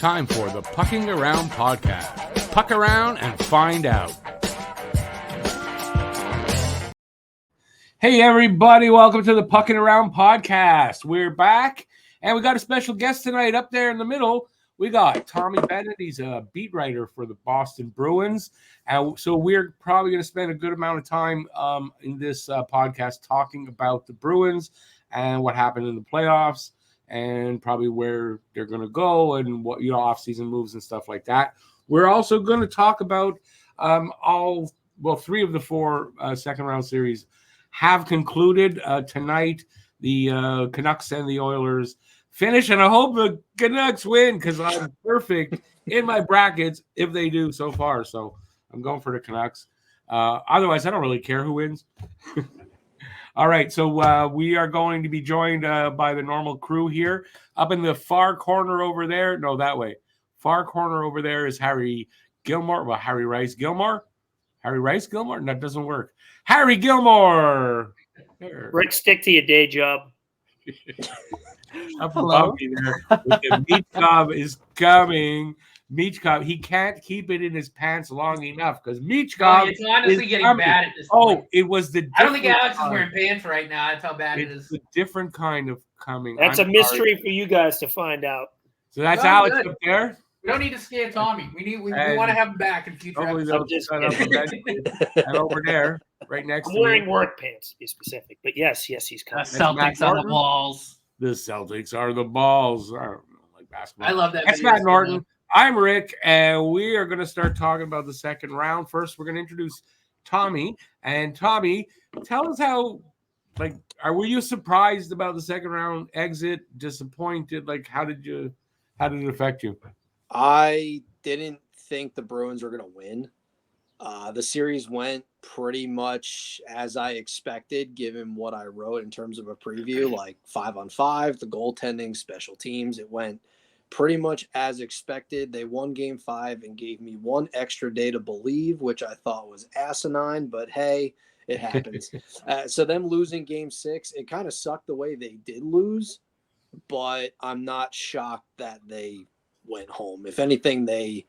time for the Pucking Around podcast. Puck around and find out. Hey, everybody. Welcome to the Pucking Around podcast. We're back, and we got a special guest tonight up there in the middle. We got Tommy Bennett. He's a beat writer for the Boston Bruins. So we're probably going to spend a good amount of time in this podcast talking about the Bruins and what happened in the playoffs and probably where they're going to go and what, off-season moves and stuff like that. We're also going to talk about three of the four second-round series have concluded tonight. The Canucks and the Oilers finish, and I hope the Canucks win because I'm perfect in my brackets if they do so far. So I'm going for the Canucks. Otherwise, I don't really care who wins. All right, so we are going to be joined by the normal crew here. Up in the far corner over there, no, that way. Far corner over there is Harry Gilmore. Well, Harry Rice Gilmore? Harry Rice Gilmore? No, that doesn't work. Harry Gilmore! There. Rick, stick to your day job. Up above me there. Michkov is coming. Michkov, he can't keep it in his pants long enough because Michkov it's honestly getting coming. bad at this point. Oh, it was the I don't think Alex is wearing pants right now. That's how bad it is. It's a different kind of coming. That's a mystery for you guys to find out. So that's Alex up there. We don't need to scare Tommy. We want to have him back in future episodes. And over there, right next to I'm wearing work pants to be specific. But yes, he's coming. The Celtics are the balls. The Celtics are the balls. I don't know, like basketball. I love that. That's Matt Norton. I'm Rick, and we are going to start talking about the second round. First, we're going to introduce Tommy. And Tommy, tell us were you surprised about the second round exit? Disappointed? Like, how did it affect you? I didn't think the Bruins were going to win. The series went pretty much as I expected, given what I wrote in terms of a preview, like 5-on-5, the goaltending, special teams. It went pretty much as expected. They won Game 5 and gave me one extra day to believe, which I thought was asinine, but hey, it happens. So them losing Game 6, it kind of sucked the way they did lose, but I'm not shocked that they went home. If anything, they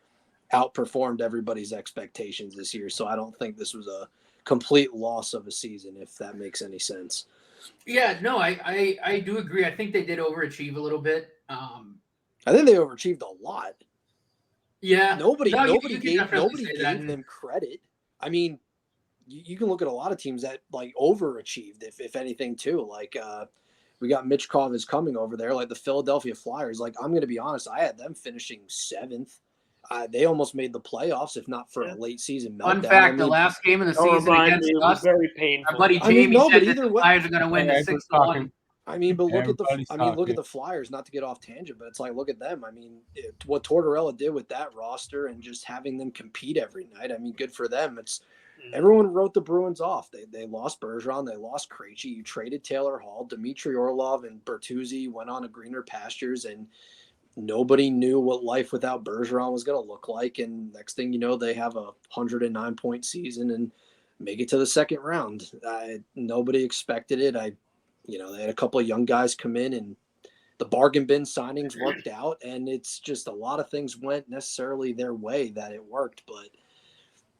outperformed everybody's expectations this year, so I don't think this was a complete loss of a season, if that makes any sense. Yeah, no, I do agree. I think they did overachieve a little bit. I think they overachieved a lot. Yeah. Nobody gave them credit. I mean, you can look at a lot of teams that like overachieved, if anything, too. Like we got Michkov is coming over there, like the Philadelphia Flyers. Like, I'm going to be honest, I had them finishing 7th. They almost made the playoffs, if not for a late season meltdown. Fun fact, the last game of the season against us was very painful. Our buddy Jamie said that the Flyers are going to win the 6-1. I mean, but look at the Flyers, not to get off tangent, but it's like, look at them. I mean, what Tortorella did with that roster and just having them compete every night. I mean, good for them. Everyone wrote the Bruins off. They lost Bergeron. They lost Krejci. You traded Taylor Hall. Dmitry Orlov and Bertuzzi went on to greener pastures, and nobody knew what life without Bergeron was going to look like. And next thing you know, they have a 109-point season and make it to the second round. Nobody expected it. They had a couple of young guys come in, and the bargain bin signings worked out, and it's just a lot of things went necessarily their way that it worked. But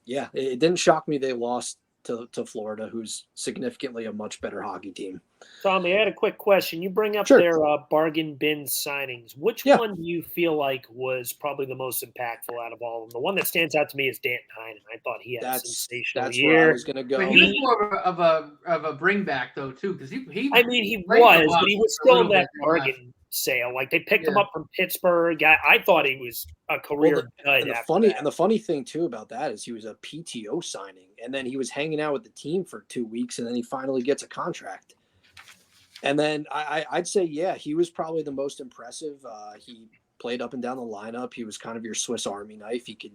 yeah, it didn't shock me they lost to Florida, who's significantly a much better hockey team. Tommy, I had a quick question. You bring up their bargain bin signings. Which one do you feel like was probably the most impactful out of all of them? The one that stands out to me is Dan Heinen. I thought he had a sensational year. Where I was going to go. But he was more of a bring back, though, too, because he but he was still in that bargain sale. Like, they picked him up from Pittsburgh. I thought he was a career dud. And the funny thing too about that is he was a PTO signing, and then he was hanging out with the team for 2 weeks, and then he finally gets a contract. And then I'd say, he was probably the most impressive. He played up and down the lineup. He was kind of your Swiss Army knife. He could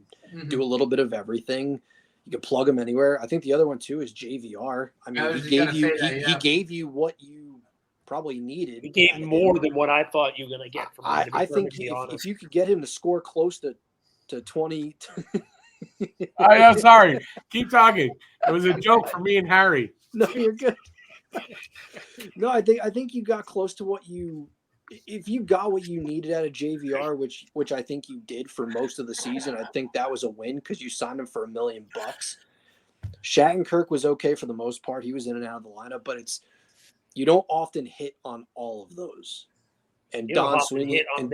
do a little bit of everything. You could plug him anywhere. I think the other one too is JVR. I mean, he gave you what you probably needed. He gave more than what I thought you were going to get from him. I think if you could get him to score close to 20. I'm sorry. Keep talking. It was a joke for me and Harry. No, you're good. No, I think you got close to what you if you got what you needed out of JVR, which I think you did for most of the season, I think that was a win because you signed him for $1 million. Shattenkirk was okay for the most part. He was in and out of the lineup, but you don't often hit on all of those. And Don Sweeney hit on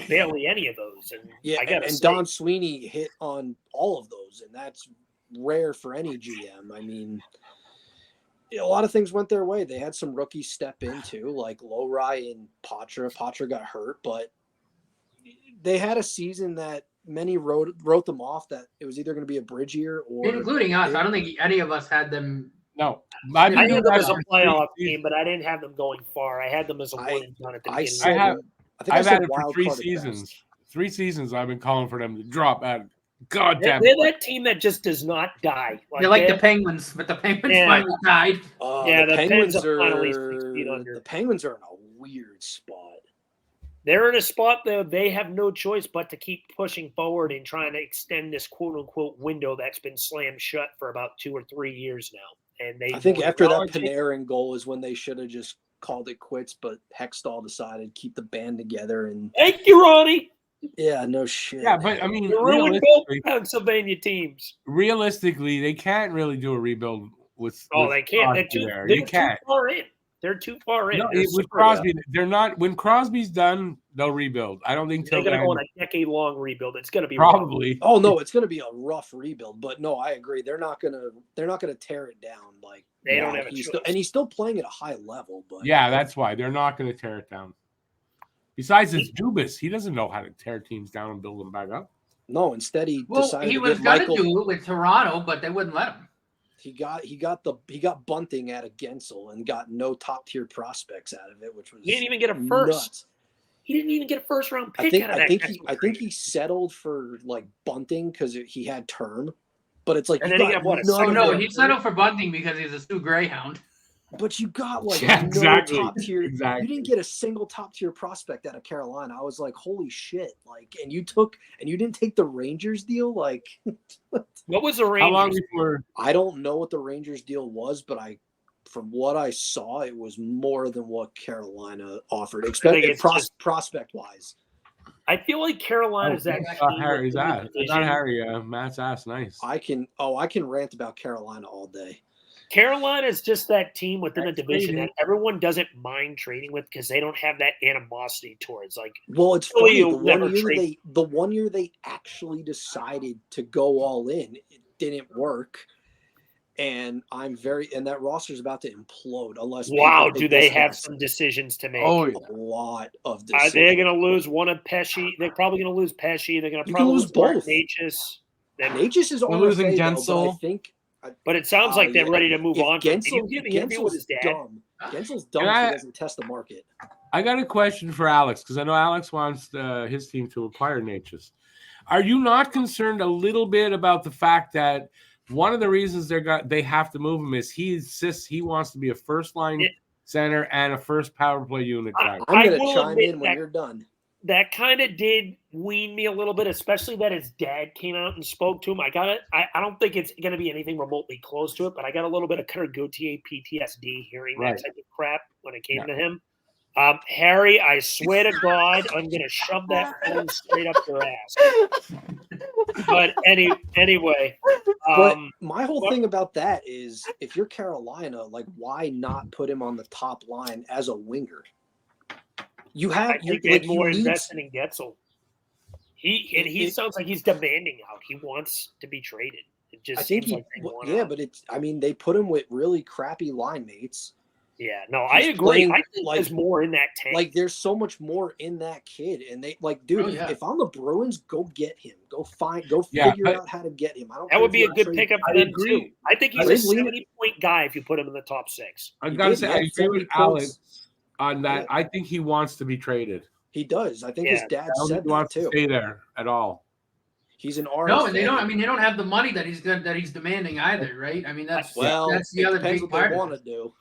barely any of those. And Don Sweeney hit on all of those, and that's rare for any GM. I mean, a lot of things went their way. They had some rookies step in too, like Lowry and Patra. Patra got hurt, but they had a season that many wrote them off that it was either going to be a bridge year or including us. I don't think any of us had them. No, I knew them as a playoff team, but I didn't have them going far. I had them as a one and done at the beginning. I've had it for 3 seasons. 3 seasons I've been calling for them to drop out. God damn it. They're that team that just does not die. They're like the Penguins, but the Penguins finally died. The Penguins the Penguins are in a weird spot. They're in a spot though they have no choice but to keep pushing forward and trying to extend this quote unquote window that's been slammed shut for about 2 or 3 years now. And I think after that Panarin goal is when they should have just called it quits, but Hextall decided to keep the band together. And thank you, Ronnie. Yeah, no shit. Yeah, but I mean, you ruined both Pennsylvania teams. Realistically, they can't really do a rebuild with. They can't. They're too far in. They're too far in. No, with Crosby, they're not. When Crosby's done, they'll rebuild. I don't think they're going to go on a decade-long rebuild. It's going to be probably. Rough. Oh no, it's going to be a rough rebuild. But no, I agree. They're not going to tear it down. Like they don't have a choice. And he's still playing at a high level. But yeah, that's why they're not going to tear it down. Besides, it's Dubas. He doesn't know how to tear teams down and build them back up. No, instead he decided he was going to do it with Toronto, but they wouldn't let him. He got bunting out of Gensel and got no top tier prospects out of it, which was he didn't even get a first. Nuts. He didn't even get a first round pick. I think he settled for like bunting because he had term, but it's like and then he got he settled for bunting because he's a Sioux Greyhound. But you got like no top tier. Exactly. You didn't get a single top tier prospect out of Carolina. I was like, holy shit! Like, and you didn't take the Rangers deal. Like, what was the Rangers? How long before? I don't know what the Rangers deal was, but from what I saw, it was more than what Carolina offered, especially prospect wise. I feel like Carolina's that. Harry's ass. Not Harry. Matt's ass. Nice. I can rant about Carolina all day. Carolina is just that team within the division that everyone doesn't mind trading with because they don't have that animosity towards. Like, well, it's funny. The one year they actually decided to go all in, it didn't work, and that roster's about to implode unless. Wow, do they have some decisions to make? Oh, a lot of decisions. They're going to lose one of Pesci. They're probably going to lose Pesci. They're going to probably lose both. Natchez. Natchez is losing Gensel. I think. But it sounds like they're ready to move on. Gensel's dumb. Gensel's dumb if he doesn't test the market. I got a question for Alex because I know Alex wants his team to acquire Natchez. Are you not concerned a little bit about the fact that one of the reasons they have to move him is he insists he wants to be a first line center and a first power play unit guy? I'm going to chime in when you're done. That kind of did wean me a little bit, especially that his dad came out and spoke to him. I don't think it's going to be anything remotely close to it, but I got a little bit of Kurt Gauthier PTSD hearing that type of crap when it came to him. Harry, I swear to God, I'm going to shove that phone straight up your ass. But anyway. But my whole thing about that is if you're Carolina, like, why not put him on the top line as a winger? I think they're more invested in Getzel. He sounds like he's demanding out. He wants to be traded. It just seems like they want out. But they put him with really crappy line mates. Yeah, no, I agree. I think there's more in that tank. Like, there's so much more in that kid, and they if I'm the Bruins, go get him. Go figure out how to get him. That would be a good pickup for them too. I think he's a 70-point guy if you put him in the top 6. I gotta say, I agree with Alex on that. I think he wants to be traded. He does. I think his dad said he wants to stay there at all. He's an RFA. No, and they don't. I mean, they don't have the money that he's demanding either, right? I mean, that's the other big part. They want to do.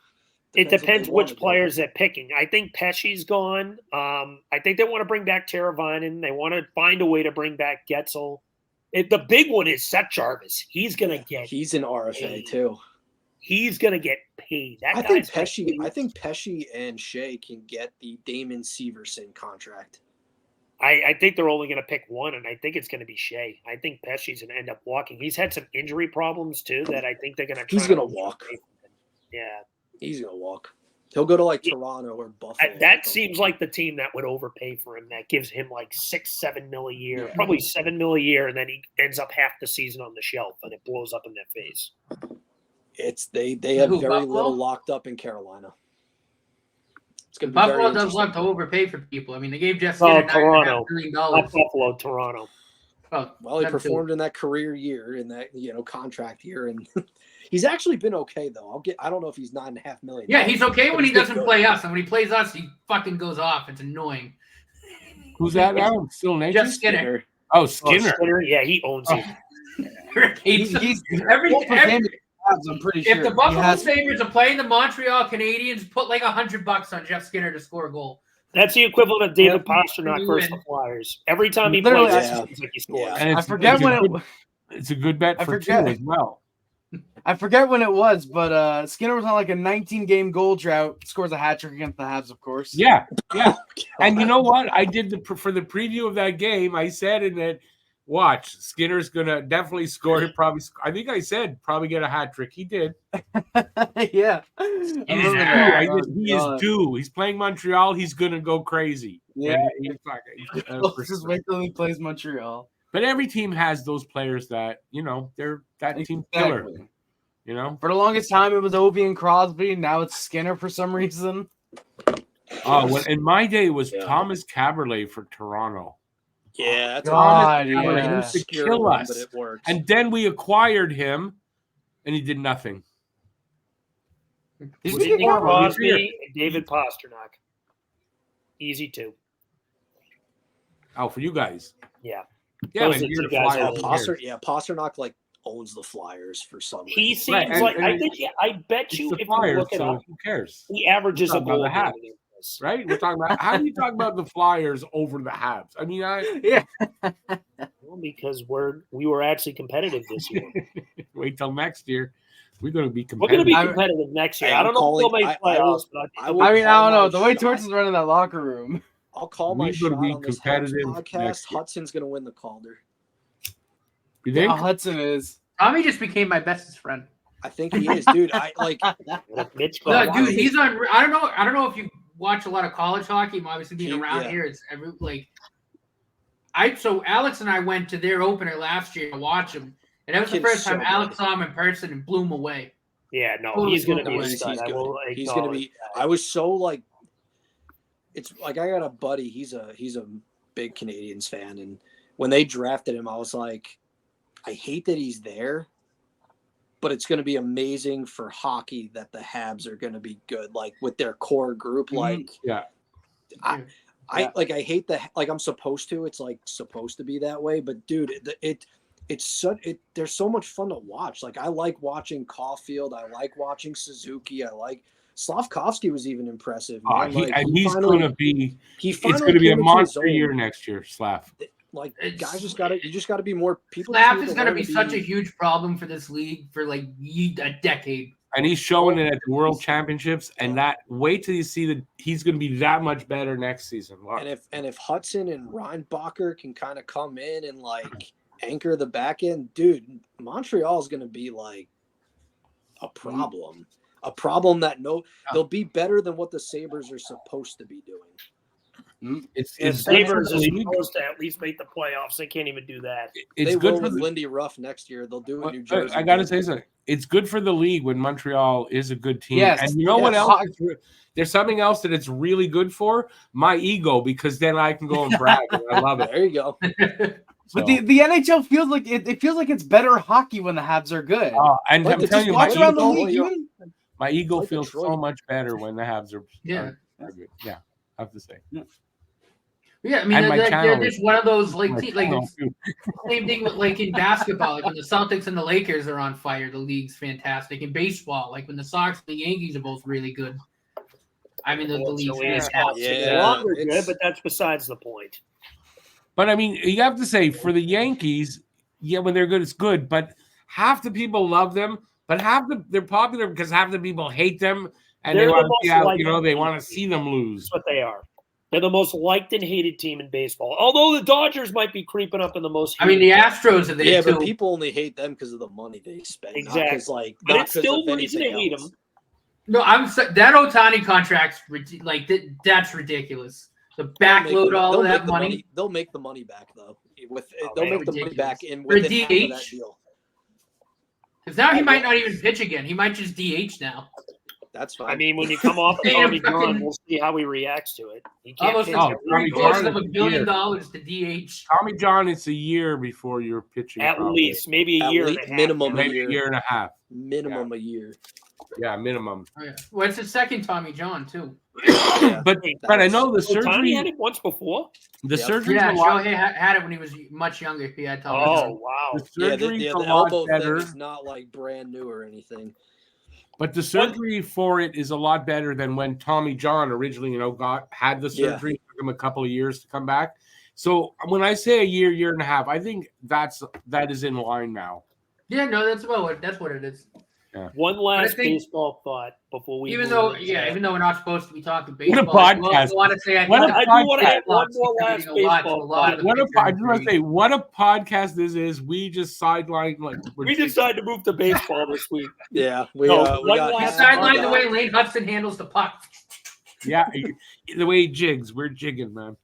It depends which players they're picking. I think Pesci's gone. I think they want to bring back Teravainen. They want to find a way to bring back Getzel. The big one is Seth Jarvis. He's going to get. He's an RFA too. He's going to get paid. I think Pesci and Shea can get the Damon Severson contract. I think they're only going to pick one, and I think it's going to be Shea. I think Pesci's going to end up walking. He's had some injury problems, too, that I think they're going to try. He's going to walk. Yeah. He's going to walk. He'll go to, like, Toronto or Buffalo. That seems like the team that would overpay for him. That gives him, like, $6-7 million a year. Yeah. Probably $7 million a year, and then he ends up half the season on the shelf, and it blows up in their face. They have very little locked up in Carolina. It's going to be Buffalo does love to overpay for people. I mean, they gave Jeff Skinner $9.5 million. Not Buffalo, Toronto. Well, he performed in that career year, in that contract year, and he's actually been okay though. I don't know if he's $9.5 million. Yeah, he's okay when he doesn't play us, and when he plays us, he fucking goes off. It's annoying. Who's that now? Still Nate? Jeff Skinner. Oh, Skinner. Yeah, he owns it. He's I'm pretty sure. If the Buffalo Sabres are playing the Montreal Canadiens, put like $100 on Jeff Skinner to score a goal. That's the equivalent of David Pastrnak versus the Flyers. Every time he plays, it's like he scores. And I forget when it's a good bet for two as well. I forget when it was, but Skinner was on like a 19-game goal drought. Scores a hat trick against the Habs, of course. Yeah. And you know what? I did for the preview of that game. I said in that. Watch, Skinner's gonna definitely score. I think I said probably get a hat trick. He did. Yeah, he is due. He's playing Montreal. He's gonna go crazy. Yeah, just wait till he plays Montreal. But every team has those players that they're that team killer. For the longest time it was Ovi and Crosby. Now it's Skinner for some reason. Oh, in my day it was Thomas Caberlet for Toronto. Yeah, that's he used to kill us. But it works. And then we acquired him, and he did nothing. Sidney Crosby and David Pastrnak. Easy too. Oh, for you guys. Yeah. Yeah, Pastrnak like owns the Flyers for some reason. He seems I bet you if Flyers, you look it up, who cares? he averages a goal. Right? We're talking about how do you talk about the Flyers over the Habs? I mean, well, because we were actually competitive this year. Wait till next year. We're going to be competitive. We're going to be competitive next year. I don't know if we'll make playoffs. I don't know. The way Torch is running that locker room. I'll call my shot on this podcast. Hudson's going to win the Calder. You think? Hudson is. Tommy just became my bestest friend. I think he is, dude. Mitch. No, dude, he's on. I don't know if you watch a lot of college hockey. Obviously, being around here, it's So Alex and I went to their opener last year to watch him, and that was the first time Alex saw him in person and blew him away. Yeah, no, he's going to be. He's going to be. I was so it's like I got a buddy. He's a big Canadiens fan, and when they drafted him, I was like, I hate that he's there. But it's going to be amazing for hockey that the Habs are going to be good, with their core group. I hate that. I'm supposed to. It's supposed to be that way. But dude, they're so much fun to watch. I like watching Caulfield. I like watching Suzuki. I like Slavkovsky was even impressive. He's going to be. It's going to be a monster year next year, Slav. Guys you just got to be more people. Slav is going to be such a huge problem for this league for a decade. And he's showing it at the World Championships. And wait till you see that he's going to be that much better next season. Wow. And if Hudson and Reinbacher can kind of come in and anchor the back end, dude, Montreal is going to be a problem. A problem that they'll be better than what the Sabres are supposed to be doing. It's Sabres are supposed to at least make the playoffs. They can't even do that. They will with Lindy Ruff next year. They'll do it in New Jersey. I got to say something. It's good for the league when Montreal is a good team. Yes. And you know what else? There's something else that it's really good for? My ego, because then I can go and brag. And I love it. There you go. But the NHL feels like it feels like it's better hockey when the Habs are good. And I'm telling you, my ego feels Detroit. so much better when the Habs are good. Yeah, I have to say. Yeah, I mean, they're just one of those same thing with in basketball, when the Celtics and the Lakers are on fire, the league's fantastic. In baseball, when the Sox and the Yankees are both really good. I mean, the league's fantastic. Yeah, good, but that's besides the point. But I mean, you have to say for the Yankees, when they're good, it's good. But half the people love them, But they're popular because half the people hate them and They're they want the to see most they want to see them lose. That's what they are. They're the most liked and hated team in baseball. Although the Dodgers might be creeping up in the most. I mean, the Astros are there too. But people only hate them because of the money they spend. Exactly. But it's still reason to hate them. No, that Ohtani contract's that's ridiculous. The backload all of that money. They'll make the money back though. They'll make the money back in with half of that deal. Because now he might not even pitch again. He might just DH now. That's fine. I mean, when you come off Tommy John, we'll see how he reacts to it. He can't almost $3 billion to DH. Tommy John, it's a year before you're pitching. At least, maybe a year and a half. Minimum a year and a half. Minimum a year. Yeah, minimum. Oh, yeah. Well, it's his second Tommy John too. But I know the surgery. Tommy had it once before. The surgery. Yeah, Shohei had it when he was much younger. He had Tommy John. Oh wow. The surgery the elbow thing is not like brand new or anything. But the surgery for it is a lot better than when Tommy John originally, had the surgery. It took him a couple of years to come back. So when I say a year and a half, I think that is in line now. Yeah, no, that's what it is. Yeah. One last baseball thought before we. Even though we're not supposed to be talking baseball, what a podcast! I do want to have one more last baseball thought. I just want to say what a podcast this is. We just sidelined we decided to move to baseball this week. Yeah, we sidelined the way Lane Hudson handles the puck. Yeah, the way he jigs, we're jigging, man.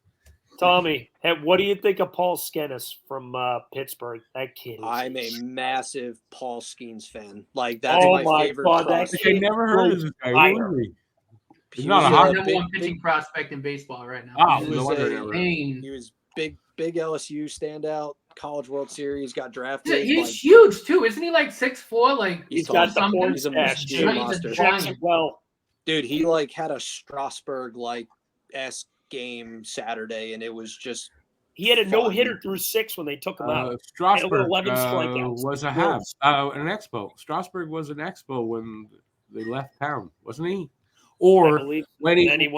Tommy, what do you think of Paul Skenes from Pittsburgh? That kid. I'm a massive Paul Skenes fan. That's my favorite. I never heard of this guy. He's not a number one pitching prospect in baseball right now. Oh, he was big LSU standout. College World Series, got drafted. He's huge too, isn't he? 6'4". He's got something. He's a monster. Well, dude, he had a Strasburg-esque game Saturday, and it was just he had a no-hitter through 6 when they took him out. Strasburg was a Habs, an Expo. Strasburg was an Expo when they left town, wasn't he? Or when he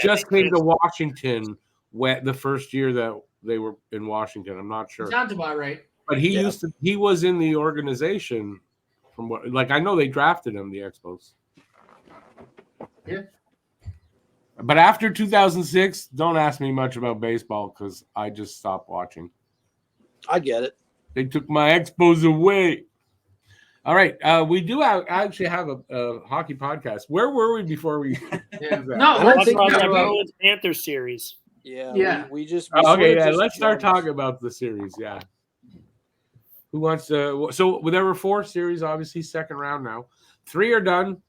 just came to Washington the first year that they were in Washington. I'm not sure. Sounds about right. But he was in the organization from what I know they drafted him, the Expos. Yeah. But after 2006, don't ask me much about baseball because I just stopped watching. I get it. They took my Expos away. All right. We do actually have a hockey podcast. Where were we before we? The Panthers series. Yeah. We let's start talking about the series. Yeah. Who wants to? So there were 4 series, obviously, second round now. 3 are done.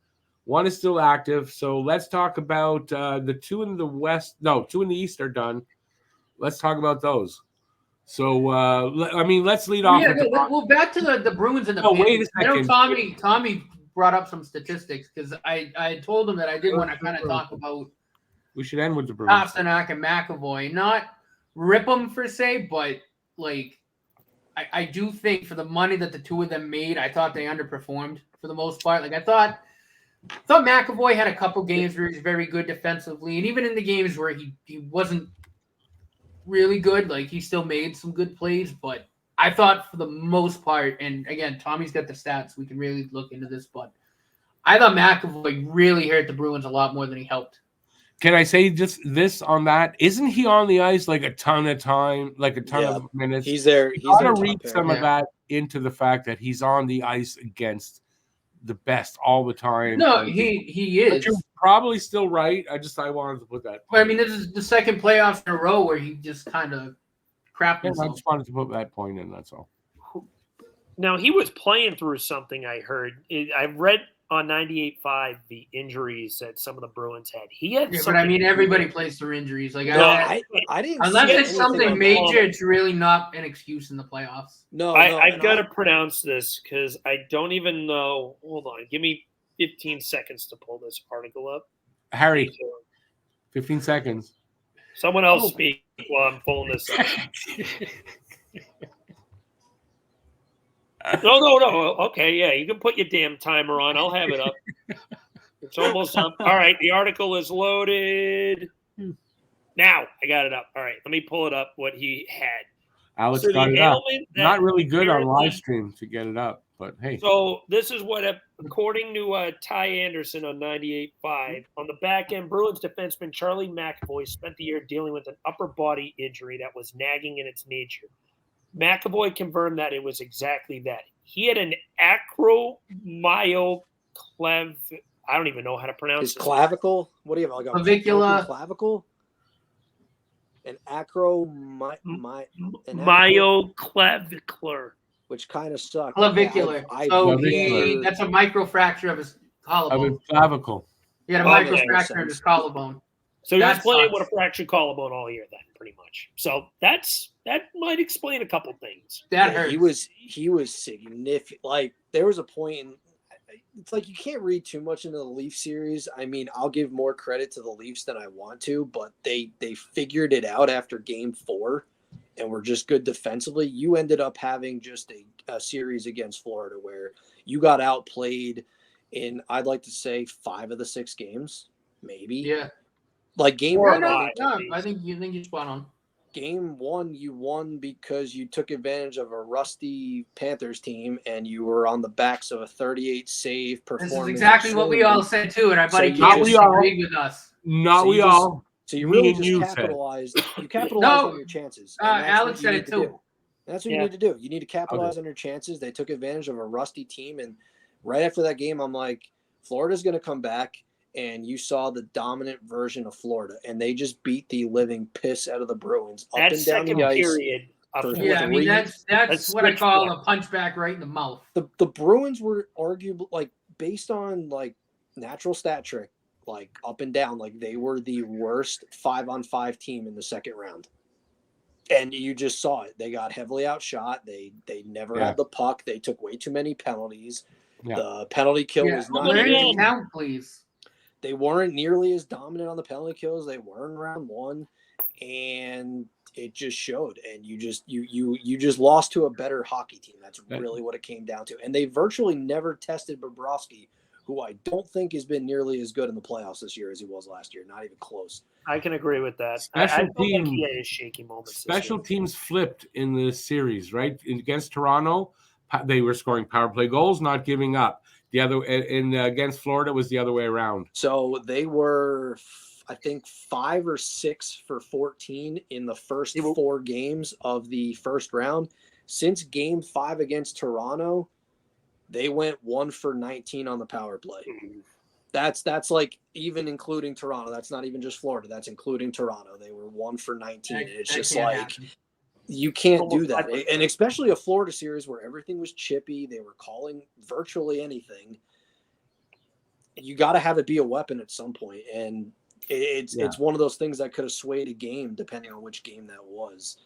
1 is still active. So let's talk about the 2 in the West. No, 2 in the East are done. Let's talk about those. So, let's lead off. Well, back to the Bruins and the Panthers. Wait a second. I know Tommy brought up some statistics because I told him that I did want to kind of talk about. We should end with the Bruins. Pasternak and McAvoy. Not rip them per se, but I do think for the money that the 2 of them made, I thought they underperformed for the most part. I thought McAvoy had a couple games where he was very good defensively, and even in the games where he wasn't really good, he still made some good plays. But I thought for the most part, and again, Tommy's got the stats, we can really look into this, but I thought McAvoy really hurt the Bruins a lot more than he helped. Can I say just this on that? Isn't he on the ice a ton of time, a ton of minutes? He's there. He's got to read some of that into the fact that he's on the ice against the best all the time. No, he is. But you're probably still right. I wanted to put that. But this is the second playoffs in a row where he just kind of crapped himself. I just wanted to put that point in. That's all. Now he was playing through something. I heard. I read on 98.5 the injuries that some of the Bruins had. He had. Yeah, but everybody plays through injuries. I didn't. Unless it's something major, it's really not an excuse in the playoffs. I've got to pronounce this because I don't even know. Hold on, give me 15 seconds to pull this article up. Harry, 15 seconds. Someone else speak while I'm pulling this up. No. Okay, yeah, you can put your damn timer on. I'll have it up. It's almost up. All right, the article is loaded. Now I got it up. All right, let me pull it up. What he had. Alex got it up. Not really good on live stream to get it up. But hey. So this is what, according to Ty Anderson on 98.5, on the back end, Bruins defenseman Charlie McAvoy spent the year dealing with an upper body injury that was nagging in its nature. McAvoy confirmed that it was exactly that. He had an acromyoclavicular. I don't even know how to pronounce his clavicle. What do you have? Like clavicular clavicle. An myoclavicular, which kind of sucks. Clavicular. That's a microfracture of his collarbone. Of his clavicle. He had a microfracture of his collarbone. So he was playing with a fractured collarbone all year then, pretty much. So that might explain a couple things. That hurts. He was significant. Like there was a point in, it's like you can't read too much into the Leafs series. I mean, I'll give more credit to the Leafs than I want to, but they figured it out after Game 4 and were just good defensively. You ended up having just a series against Florida where you got outplayed in, I'd like to say, 5 of the 6 games, maybe. Yeah. Like Game 1. I think you spot on. Game 1, you won because you took advantage of a rusty Panthers team and you were on the backs of a 38 save performance. This is exactly what we all said too, and our buddy Cam agreed with us. So you really just capitalized. You capitalized on your chances. Alex said it too. That's what you need to do. You need to capitalize on your chances. They took advantage of a rusty team, and right after that game, I'm like, Florida's going to come back. And you saw the dominant version of Florida, and they just beat the living piss out of the Bruins up and down the ice. Period. I mean that's what I call a punch back right in the mouth. The Bruins were arguably, like, based on like natural stat trick, like up and down, like they were the worst 5-on-5 team in the second round. And you just saw it. They got heavily outshot. They never had the puck. They took way too many penalties. Yeah. The penalty kill was not count, please. They weren't nearly as dominant on the penalty kills. They were in round 1, and it just showed. And you just lost to a better hockey team. That's really what it came down to. And they virtually never tested Bobrovsky, who I don't think has been nearly as good in the playoffs this year as he was last year. Not even close. I can agree with that. I think he had his shaky moments. Special teams flipped in this series, right? Against Toronto, they were scoring power play goals, not giving up. The other against Florida was the other way around. So they were, I think, 5 or 6 for 14 in the first 4 games of the first round. Since Game 5 against Toronto, they went 1 for 19 on the power play. That's like even including Toronto. That's not even just Florida. That's including Toronto. They were 1 for 19. It's just like you can't do that. And especially a Florida series where everything was chippy. They were calling virtually anything. You got to have it be a weapon at some point. And it's one of those things that could have swayed a game depending on which game that was.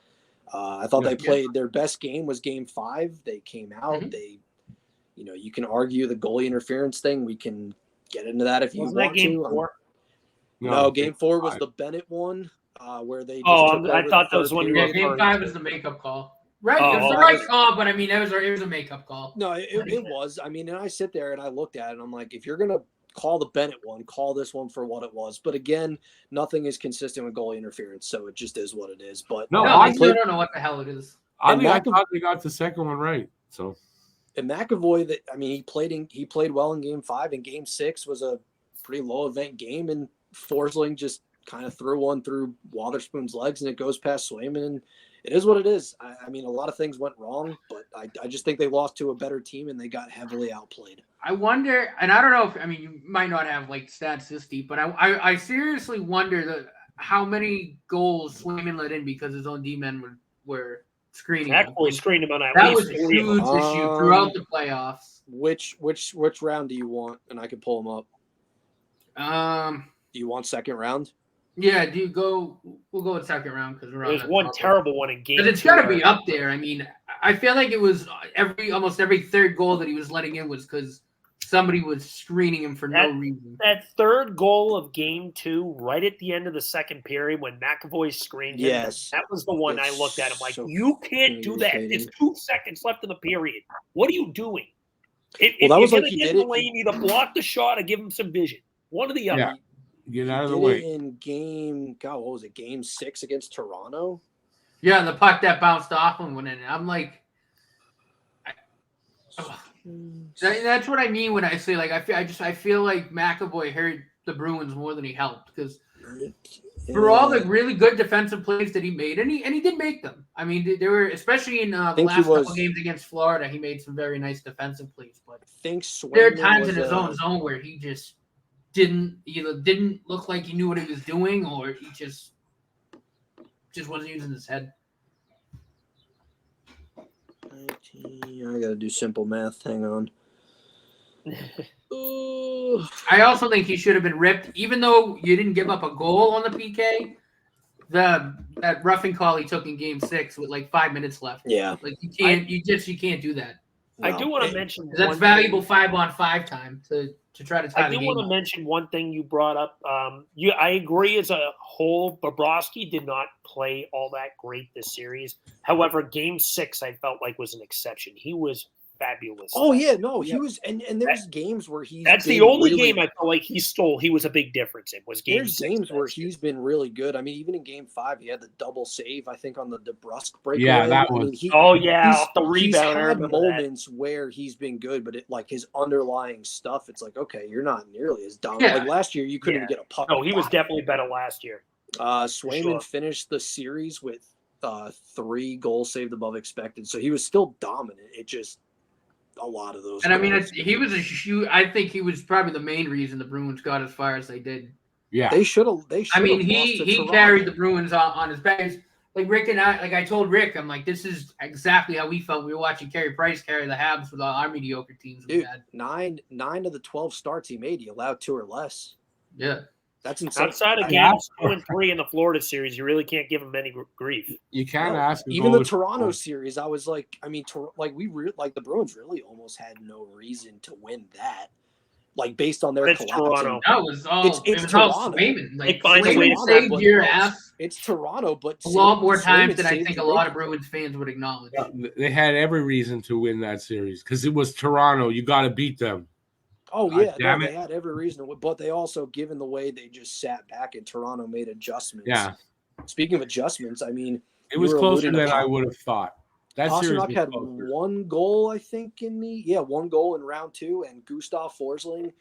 I thought they played their best game was Game 5. They came out. They, you can argue the goalie interference thing. We can get into that if you want Game to. 4? No, Game 4 was the Bennett one. Where they I thought that was one. Yeah, Game 5 was the makeup call. Right, it was the right call, but I mean, it was a makeup call. No, it was. I mean, and I sit there and I looked at it and I'm like, if you're gonna call the Bennett one, call this one for what it was. But again, nothing is consistent with goalie interference, so it just is what it is. But I still don't know what the hell it is. I thought they got the second one right. So, and McAvoy, he played well in Game 5, and Game 6 was a pretty low event game, and Forsling just kind of threw one through Wotherspoon's legs, and it goes past Swayman, and it is what it is. I mean, a lot of things went wrong, but I just think they lost to a better team, and they got heavily outplayed. I wonder, and I don't know if, you might not have like stats this deep, but I seriously wonder how many goals Swayman let in because his own D-men were screening him. Screened him on that was a huge issue throughout the playoffs. Which round do you want? And I can pull them up. Do you want second round? Yeah, we'll go with second round because there's one terrible one in Game 2. But it's got to be up there. I mean, I feel like it was almost every third goal that he was letting in was because somebody was screening him for no reason. That third goal of Game 2, right at the end of the second period when McAvoy screened him, that was the one I looked at. I'm like, you can't do that. There's 2 seconds left in the period. What are you doing? If that was you're like going to get in the lane, either block the shot or give him some vision. One or the other. Yeah. Get out of the way. In Game 6 against Toronto? Yeah, the puck that bounced off and went in. I'm like, That's what I mean when I say like I feel like McAvoy hurt the Bruins more than he helped because for all the really good defensive plays that he made, and he did make them. I mean, there were especially in the last couple games against Florida, he made some very nice defensive plays. But there are times in his own zone where he just didn't look like he knew what he was doing, or he just wasn't using his head. I gotta do simple math. Hang on. I also think he should have been ripped, even though you didn't give up a goal on the PK. That roughing call he took in Game 6 with like 5 minutes left. Yeah, like you can't do that. No. I do want to mention that's valuable 5-on-5 time to try to tie the game. I do want to mention one thing you brought up. I agree as a whole. Bobrovsky did not play all that great this series. However, Game 6 I felt like was an exception. He was fabulous. Oh yeah, no, he was, and there's games where he's. That's the only game I felt like he stole. He was a big difference. It was Game There's 6 games where he's been really good. I mean, even in Game 5, he had the double save. I think on the DeBrusk breakaway. Yeah, that was. Off the rebound. He's had moments where he's been good, but like his underlying stuff, it's like, okay, you're not nearly as dominant. Like last year, you couldn't even get a puck. No, he was definitely better last year. Swayman finished the series with 3 goals saved above expected, so he was still dominant. It just. A lot of those. And I mean, he was I think he was probably the main reason the Bruins got as far as they did. Yeah, they should have. I mean, he carried the Bruins on his back. Like Rick and I told Rick, I'm like, this is exactly how we felt. We were watching Carey Price carry the Habs with our mediocre teams. Dude, we had. 9 of the 12 starts he made, he allowed 2 or less. Yeah. That's insane. Outside of games 2 and 3 in the Florida series, you really can't give him any grief. You can't ask. Even the Toronto series, I was like, I mean, the Bruins really almost had no reason to win that. Like based on their collapse. Toronto. That was all. It's Toronto. Swayman. Like Swayman saved your ass. It's Toronto, but a lot more times than I think a lot of Bruins fans would acknowledge. They had every reason to win that series because it was Toronto. You got to beat them. Oh, yeah. They had every reason to, but they also, given the way they just sat back and Toronto made adjustments. Yeah. Speaking of adjustments, I mean, it was closer than I would have thought. That series had one goal, I think, one goal in round 2, and Gustav Forsling,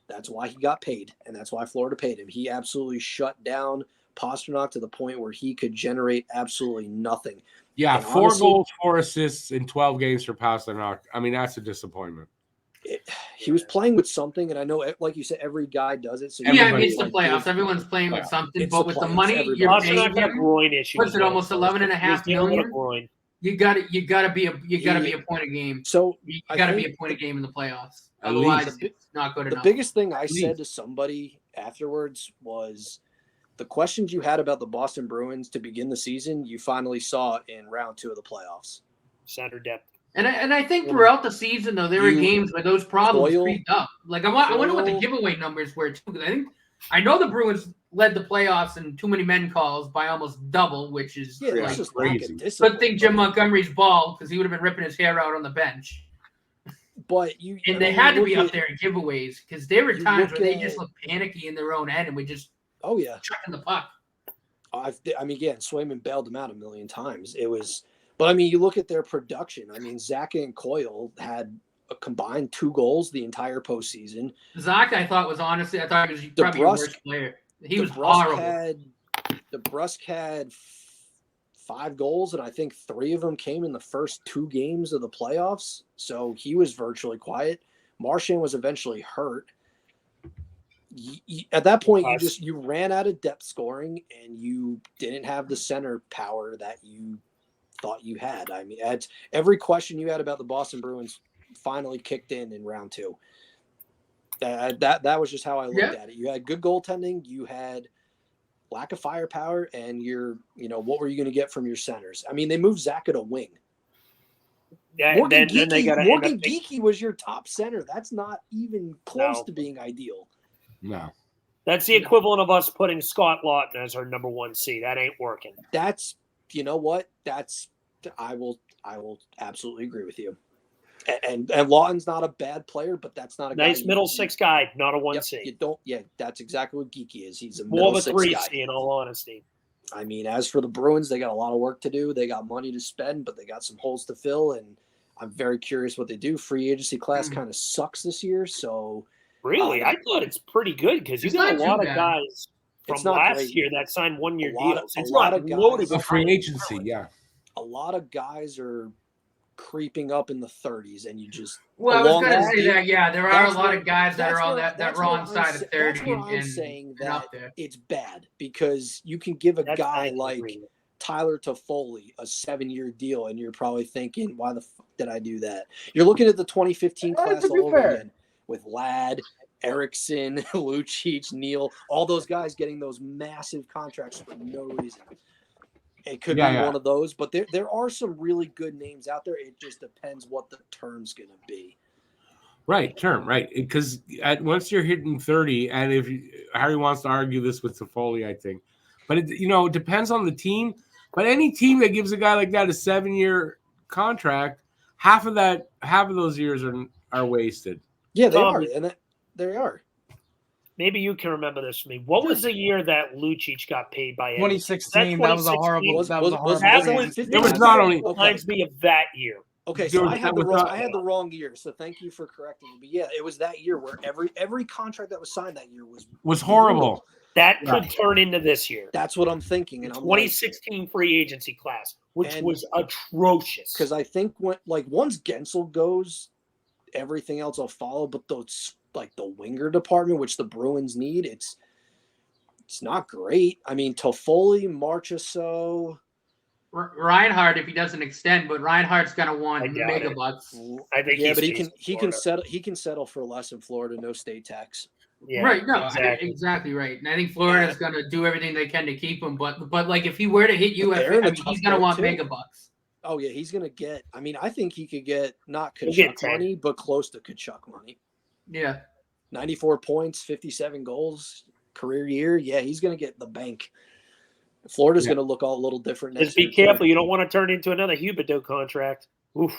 that's why he got paid, and that's why Florida paid him. He absolutely shut down Pastrnak to the point where he could generate absolutely nothing. Yeah, and 4 goals, 4 assists in 12 games for Pastrnak. I mean, that's a disappointment. He was playing with something, and I know, like you said, every guy does it. So yeah, it's the playoffs. Everyone's playing with something, but with the money you're paying him, what's it, almost $11.5 million? You got to be a point a game. So you got to be a point a game in the playoffs. Otherwise, it's not good enough. The biggest thing I said to somebody afterwards was the questions you had about the Boston Bruins to begin the season, you finally saw in round 2 of the playoffs. Center depth. And I think throughout the season, though, there were games where those problems creeped up. Like, I wonder what the giveaway numbers were, too, because I know the Bruins led the playoffs in too many men calls by almost double, which is just crazy. Good thing Jim Montgomery's bald, because he would have been ripping his hair out on the bench. But they had to be up there in giveaways, because there were times where they just looked panicky in their own end, and we just chucking the puck. I mean, again, Swayman bailed them out a million times. It was... But, I mean, you look at their production. I mean, Zach and Coyle had a combined 2 goals the entire postseason. Zach, I thought was probably the worst player. He was horrible. DeBrusk had 5 goals, and I think 3 of them came in the first 2 games of the playoffs. So he was virtually quiet. Marchand was eventually hurt. At that point, you ran out of depth scoring, and you didn't have the center power that you thought you had. I mean, every question you had about the Boston Bruins finally kicked in round 2. That was just how I looked at it. You had good goaltending, you had lack of firepower, and what were you going to get from your centers? I mean, they moved Zach at a wing. Yeah, Morgan Geekie was your top center. That's not even close to being ideal. No. That's the equivalent of us putting Scott Lawton as our number 1 seed. That ain't working. That's, you know what? I will absolutely agree with you. And Lawton's not a bad player, but that's not a nice middle 6 guy, not a 1C. You don't. Yeah, that's exactly what Geekie is. He's a more of a 3 guy. In all honesty. I mean, as for the Bruins, they got a lot of work to do. They got money to spend, but they got some holes to fill. And I'm very curious what they do. Free agency class kind of sucks this year, so really, I thought it's pretty good because you got a lot of guys from last year that signed 1-year deals. It's not loaded with free agency. Yeah, a lot of guys are creeping up in the 30s, and you just I was going to say that. Yeah, there are a lot of guys that are on that wrong side of 30. That's where I'm saying that it's bad because you can give a guy like Tyler Toffoli a 7-year deal, and you're probably thinking, why the fuck did I do that? You're looking at the 2015 class all over again with Ladd, Eriksson, Lucic, Neal, all those guys getting those massive contracts for no reason. It could be one of those, but there are some really good names out there. It just depends what the term's going to be. Right, term, right. Because once you're hitting 30, and if Harry wants to argue this with Toffoli, I think. But, it depends on the team. But any team that gives a guy like that a 7-year contract, half of those years are wasted. Yeah, they are. And they are. Maybe you can remember this for me. What was the year that Lucic got paid by 2016. That was a horrible. That was a horrible. It was not only reminds me of that year. Okay, so I had the wrong year. So thank you for correcting me. But yeah, it was that year where every contract that was signed that year was horrible. That could turn into this year. That's what I'm thinking. And 2016 free agency class, which was atrocious. Because I think once Gensel goes, everything else will follow. But those the winger department, which the Bruins need, it's not great. I mean, Toffoli, Marchessault, Reinhardt, if he doesn't extend, but Reinhardt's gonna want mega bucks. I think but he can settle for less in Florida, no state tax. Yeah, right. No, exactly right. And I think Florida's gonna do everything they can to keep him. But if he were to hit UFA, he's gonna want mega bucks. Oh yeah, he's gonna get. I mean, I think he could get not Kachuk money, but close to Kachuk money. Yeah, 94 points, 57 goals, career year. Yeah, he's gonna get the bank. Florida's gonna look all a little different. Just be careful. You don't want to turn into another Huberdeau contract. Oof.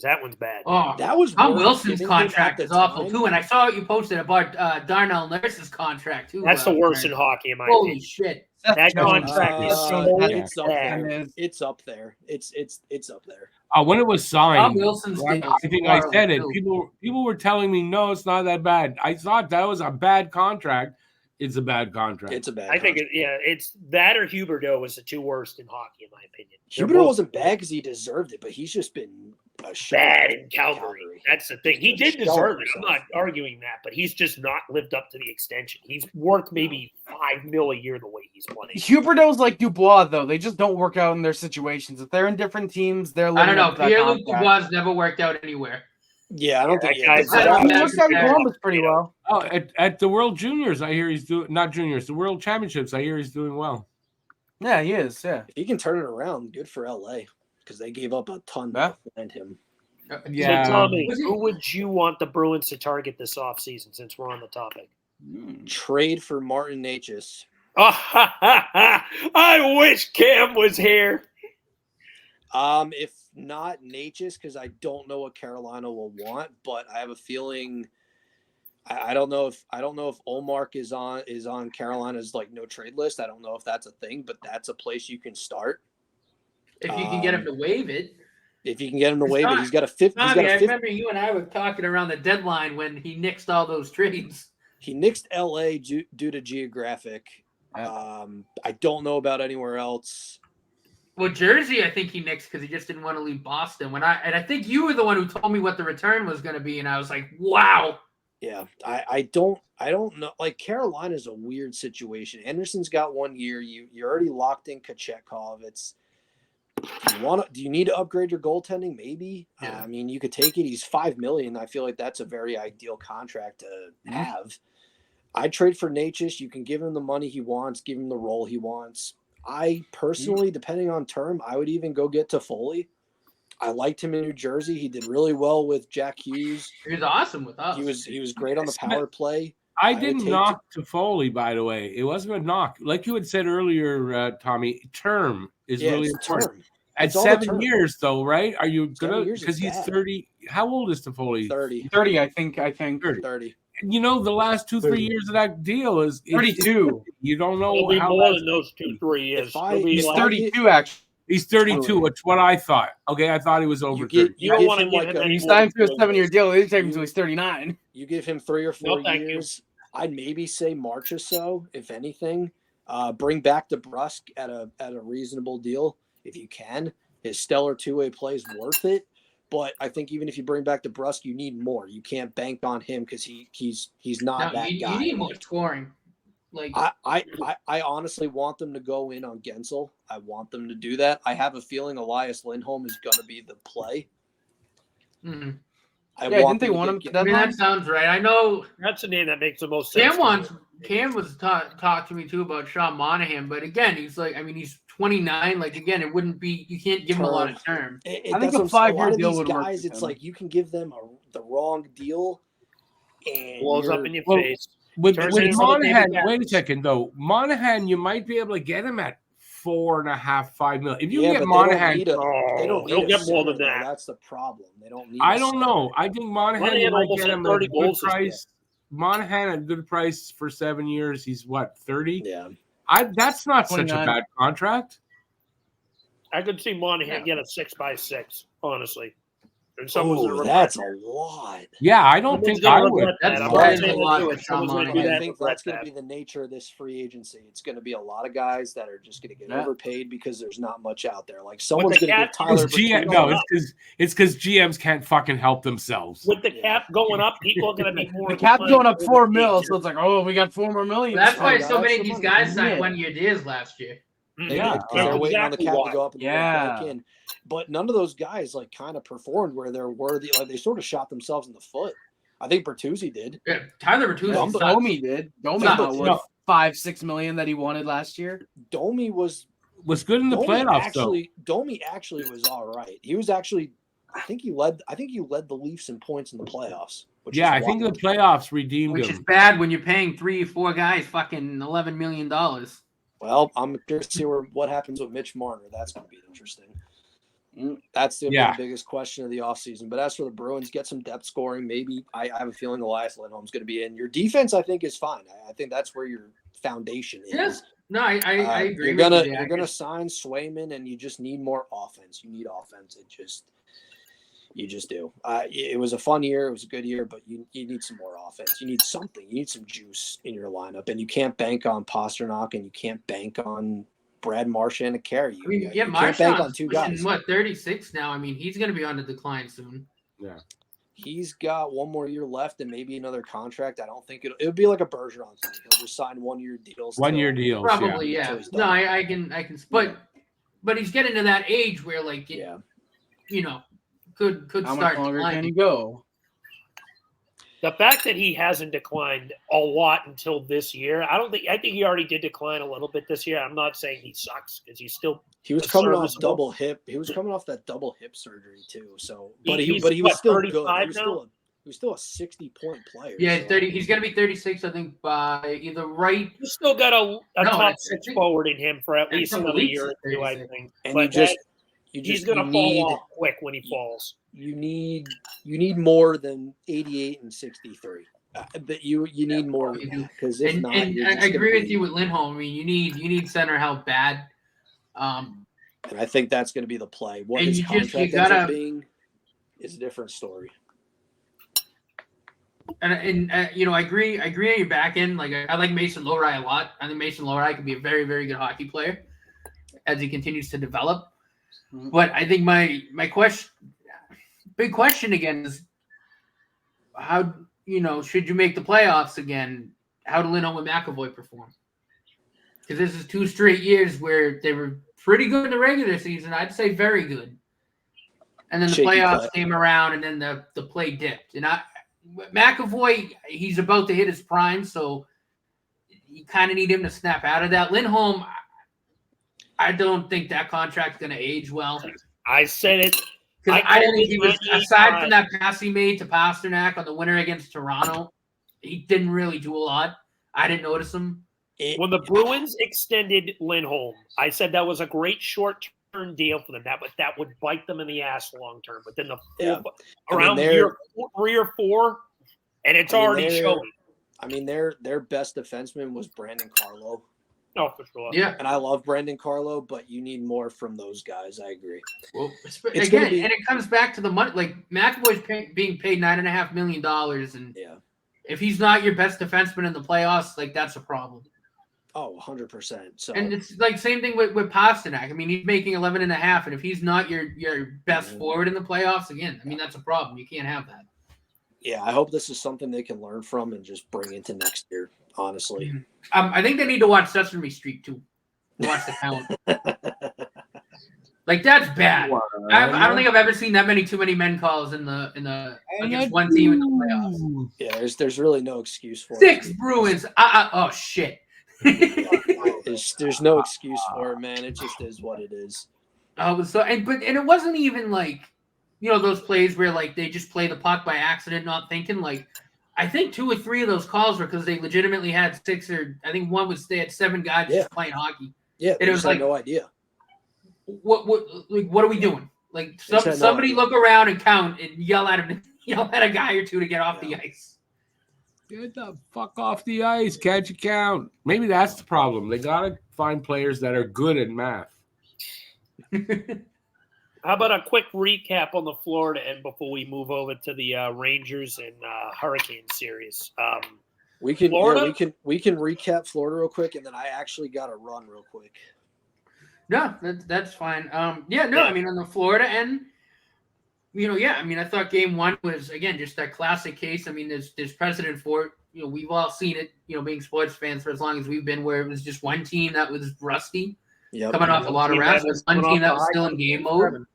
That one's bad. Oh, that was Tom Wilson's contract is awful too. And I saw what you posted about Darnell Nurse's contract too. That's the worst in hockey, in my opinion. Holy shit! That contract is so bad. It's up there. It's up there. When it was signed, Tom Wilson's I think I said it. People were telling me, no, it's not that bad. I thought that was a bad contract. It's a bad contract. I think it's that or Huberdeau was the two worst in hockey, in my opinion. Huberdeau wasn't bad because he deserved it, but he's just been bad in Calgary. That's the thing. He did deserve it. I'm not arguing that, but he's just not lived up to the extension. He's worth maybe $5 million a year the way he's playing. Huberdeau's like Dubois, though. They just don't work out in their situations. If they're in different teams, they're. I don't know. Pierre-Luc Dubois never worked out anywhere. Yeah, I don't think he worked out in Columbus pretty well. Oh, at the World Juniors, I hear he's doing not juniors. The World Championships, I hear he's doing well. Yeah, he is. Yeah, if he can turn it around, good for LA because they gave up a ton to find him. Yeah. So, Tommy, who would you want the Bruins to target this offseason? Since we're on the topic, trade for Martin Necas. I wish Cam was here. If not Necas, because I don't know what Carolina will want, but I have a feeling. I don't know if Olmark is on Carolina's no trade list. I don't know if that's a thing, but that's a place you can start. If you can get him to waive it. If you can get him to waive it, he's got a fifth. I remember you and I were talking around the deadline when he nixed all those trades. He nixed LA due to geographic. I don't know about anywhere else. Well, Jersey, I think he nixed because he just didn't want to leave Boston. I think you were the one who told me what the return was going to be, and I was like, wow. Yeah, I don't know. Carolina's a weird situation. Anderson's got 1 year. You're already locked in Kochetkov. Do you need to upgrade your goaltending? Maybe. Yeah. I mean, you could take it. He's $5 million. I feel like that's a very ideal contract to have. I'd trade for Necas. You can give him the money he wants, give him the role he wants. I personally, depending on term, I would even go get Toffoli. I liked him in New Jersey. He did really well with Jack Hughes. He was awesome with us. He was great on the power play. I didn't knock Toffoli, by the way. It wasn't a knock. Like you had said earlier, Tommy, term is really important. At 7 years, though, right? Are you gonna? Because he's 30. How old is Toffoli? 30, I think. 30. You know, the last 2-3 years of that deal is 32. You don't know It'll be how more than those 2-3 years. He's 32, actually. He's 32. It's what I thought. Okay, I thought he was over 30. You don't want to give him any. He signed to a 7-year deal. They take him until he's 39. You give him 3 or 4 years. I'd maybe say March or so, if anything. Bring back DeBrusk at a reasonable deal if you can. His stellar two-way play is worth it. But I think even if you bring back DeBrusk, you need more. You can't bank on him because he's not that guy. You need more scoring. Like I honestly want them to go in on Gensel. I want them to do that. I have a feeling Elias Lindholm is going to be the play. Mm-hmm. Didn't they want him? That sounds right. I know that's the name that makes the most sense. Cam was talked to me too about Sean Monahan, but again, he's 29. Like again, it wouldn't be. You can't give him a lot of term. I think a 5-year deal would work. It's like you can give them the wrong deal, and blows up in your face. With Monahan, wait a second though. Monahan, you might be able to get him at $4.5-5 million. If you get Monahan, they don't get more than that. That's the problem. They don't need. I don't know. I think Monahan you might get him at a good price. Monahan at a good price for 7 years. He's what, 30? Yeah. That's not 29. Such a bad contract. I could see Monahan get a 6x6, honestly. That's a lot. Yeah, I don't think I would. That's a lot. I think that's going to be the nature of this free agency. It's going to be a lot of guys that are just going to get overpaid because there's not much out there. Like someone's going to get Tyler. It's because GMs can't fucking help themselves. With the cap going up, people are going to be more. The cap's going up $4 million, so it's like, we got $4 more million. That's why so many of these guys signed 1-year deals last year. They're waiting on the cap to go up and go back in. But none of those guys kind of performed where they're worthy. Like they sort of shot themselves in the foot. I think Bertuzzi did. Yeah, Tyler Bertuzzi. Domi did. Domi got worth $5-6 million that he wanted last year. Domi was good in the playoffs. Domi actually was all right. He was actually. I think he led the Leafs in points in the playoffs. I think the playoffs redeemed him. Which is bad when you're paying 3-4 guys fucking $11 million. Well, I'm curious to see what happens with Mitch Marner. That's going to be interesting. That's the biggest question of the offseason. But as for the Bruins, get some depth scoring. Maybe I have a feeling Elias Lindholm's going to be in. Your defense, I think, is fine. I think that's where your foundation is. Yes. No, I agree. You're gonna sign Swayman, and you just need more offense. You need offense. You just do. It was a fun year. It was a good year, but you need some more offense. You need something. You need some juice in your lineup, and you can't bank on Pasternak, and you can't bank on Brad Marchand to carry you. You can't bank on two guys. 36 now? I mean, he's going to be on the decline soon. Yeah. He's got 1 more year left and maybe another contract. I don't think it'll be like a Bergeron thing. He'll just sign 1-year deals. 1-year deals. Probably, yeah. No, I can but he's getting to that age where could How start much longer declining. can he go? The fact that he hasn't declined a lot until this year, I think he already did decline a little bit this year. I'm not saying he sucks because he was coming off double hip. He was coming off that double hip surgery too. So, but he was still good. He was still a 60-point player. Yeah, 30. He's going to be 36, I think, by either right. He's still got a top 6 forward in him for at least another year or two, I think. And he's going to fall off quick when he falls. You need more than 88 and 63. But you need more than that, because if not, I agree with you with Lindholm. I mean, you need center help bad. And I think that's going to be the play. What his contract ends up being is a different story. And I agree on your back end. Like I like Mason Lohrei a lot. I think Mason Lohrei could be a very, very good hockey player as he continues to develop. Mm-hmm. But I think my big question again is how should you make the playoffs again? How do Lindholm and McAvoy perform? Because this is 2 straight years where they were pretty good in the regular season. I'd say very good. And then the playoffs came around, and then the play dipped. And McAvoy, he's about to hit his prime, so you kind of need him to snap out of that. Lindholm, I don't think that contract's going to age well. I said it. Because I don't think he was, aside from that pass he made to Pasternak on the winner against Toronto, he didn't really do a lot. I didn't notice him. When the Bruins extended Lindholm, I said that was a great short-term deal for them. That would bite them in the ass long-term. But then year 3 or 4, and it's already showing. I mean, their best defenseman was Brandon Carlo. Oh, for sure. Yeah. And I love Brendan Carlo, but you need more from those guys. I agree. Well, again, and it comes back to the money. Like McAvoy's being paid $9.5 million, and if he's not your best defenseman in the playoffs, like that's a problem. Oh, 100%. So, and it's like same thing with Pasternak. I mean, he's making 11.5, and if he's not your best forward in the playoffs, again, I mean that's a problem. You can't have that. Yeah, I hope this is something they can learn from and just bring into next year. Honestly, I think they need to watch Sesame Street too. Watch the count. Like that's bad. I don't think I've ever seen that too many men calls in the against one team in the playoffs. Yeah, there's really no excuse for 6 Bruins. Oh shit. There's no excuse for it, man. It just is what it is. And it wasn't even like, those plays where like they just play the puck by accident, not thinking. Like I think 2 or 3 of those calls were because they legitimately had 6, or I think one was they had 7 guys just playing hockey. Yeah, and it was like no idea. What are we doing? Like somebody look around and count and yell at him, yell at a guy or two to get off the ice. Get the fuck off the ice. Can't you count? Maybe that's the problem. They got to find players that are good at math. How about a quick recap on the Florida end before we move over to the Rangers and Hurricane series? We can recap Florida real quick, and then I actually got to run real quick. No, that's fine. I mean, on the Florida end, I thought game 1 was, again, just that classic case. I mean, there's precedent for it. We've all seen it, being sports fans for as long as we've been, where it was just one team that was rusty, coming off a lot of rest. There's one team that was still in game mode.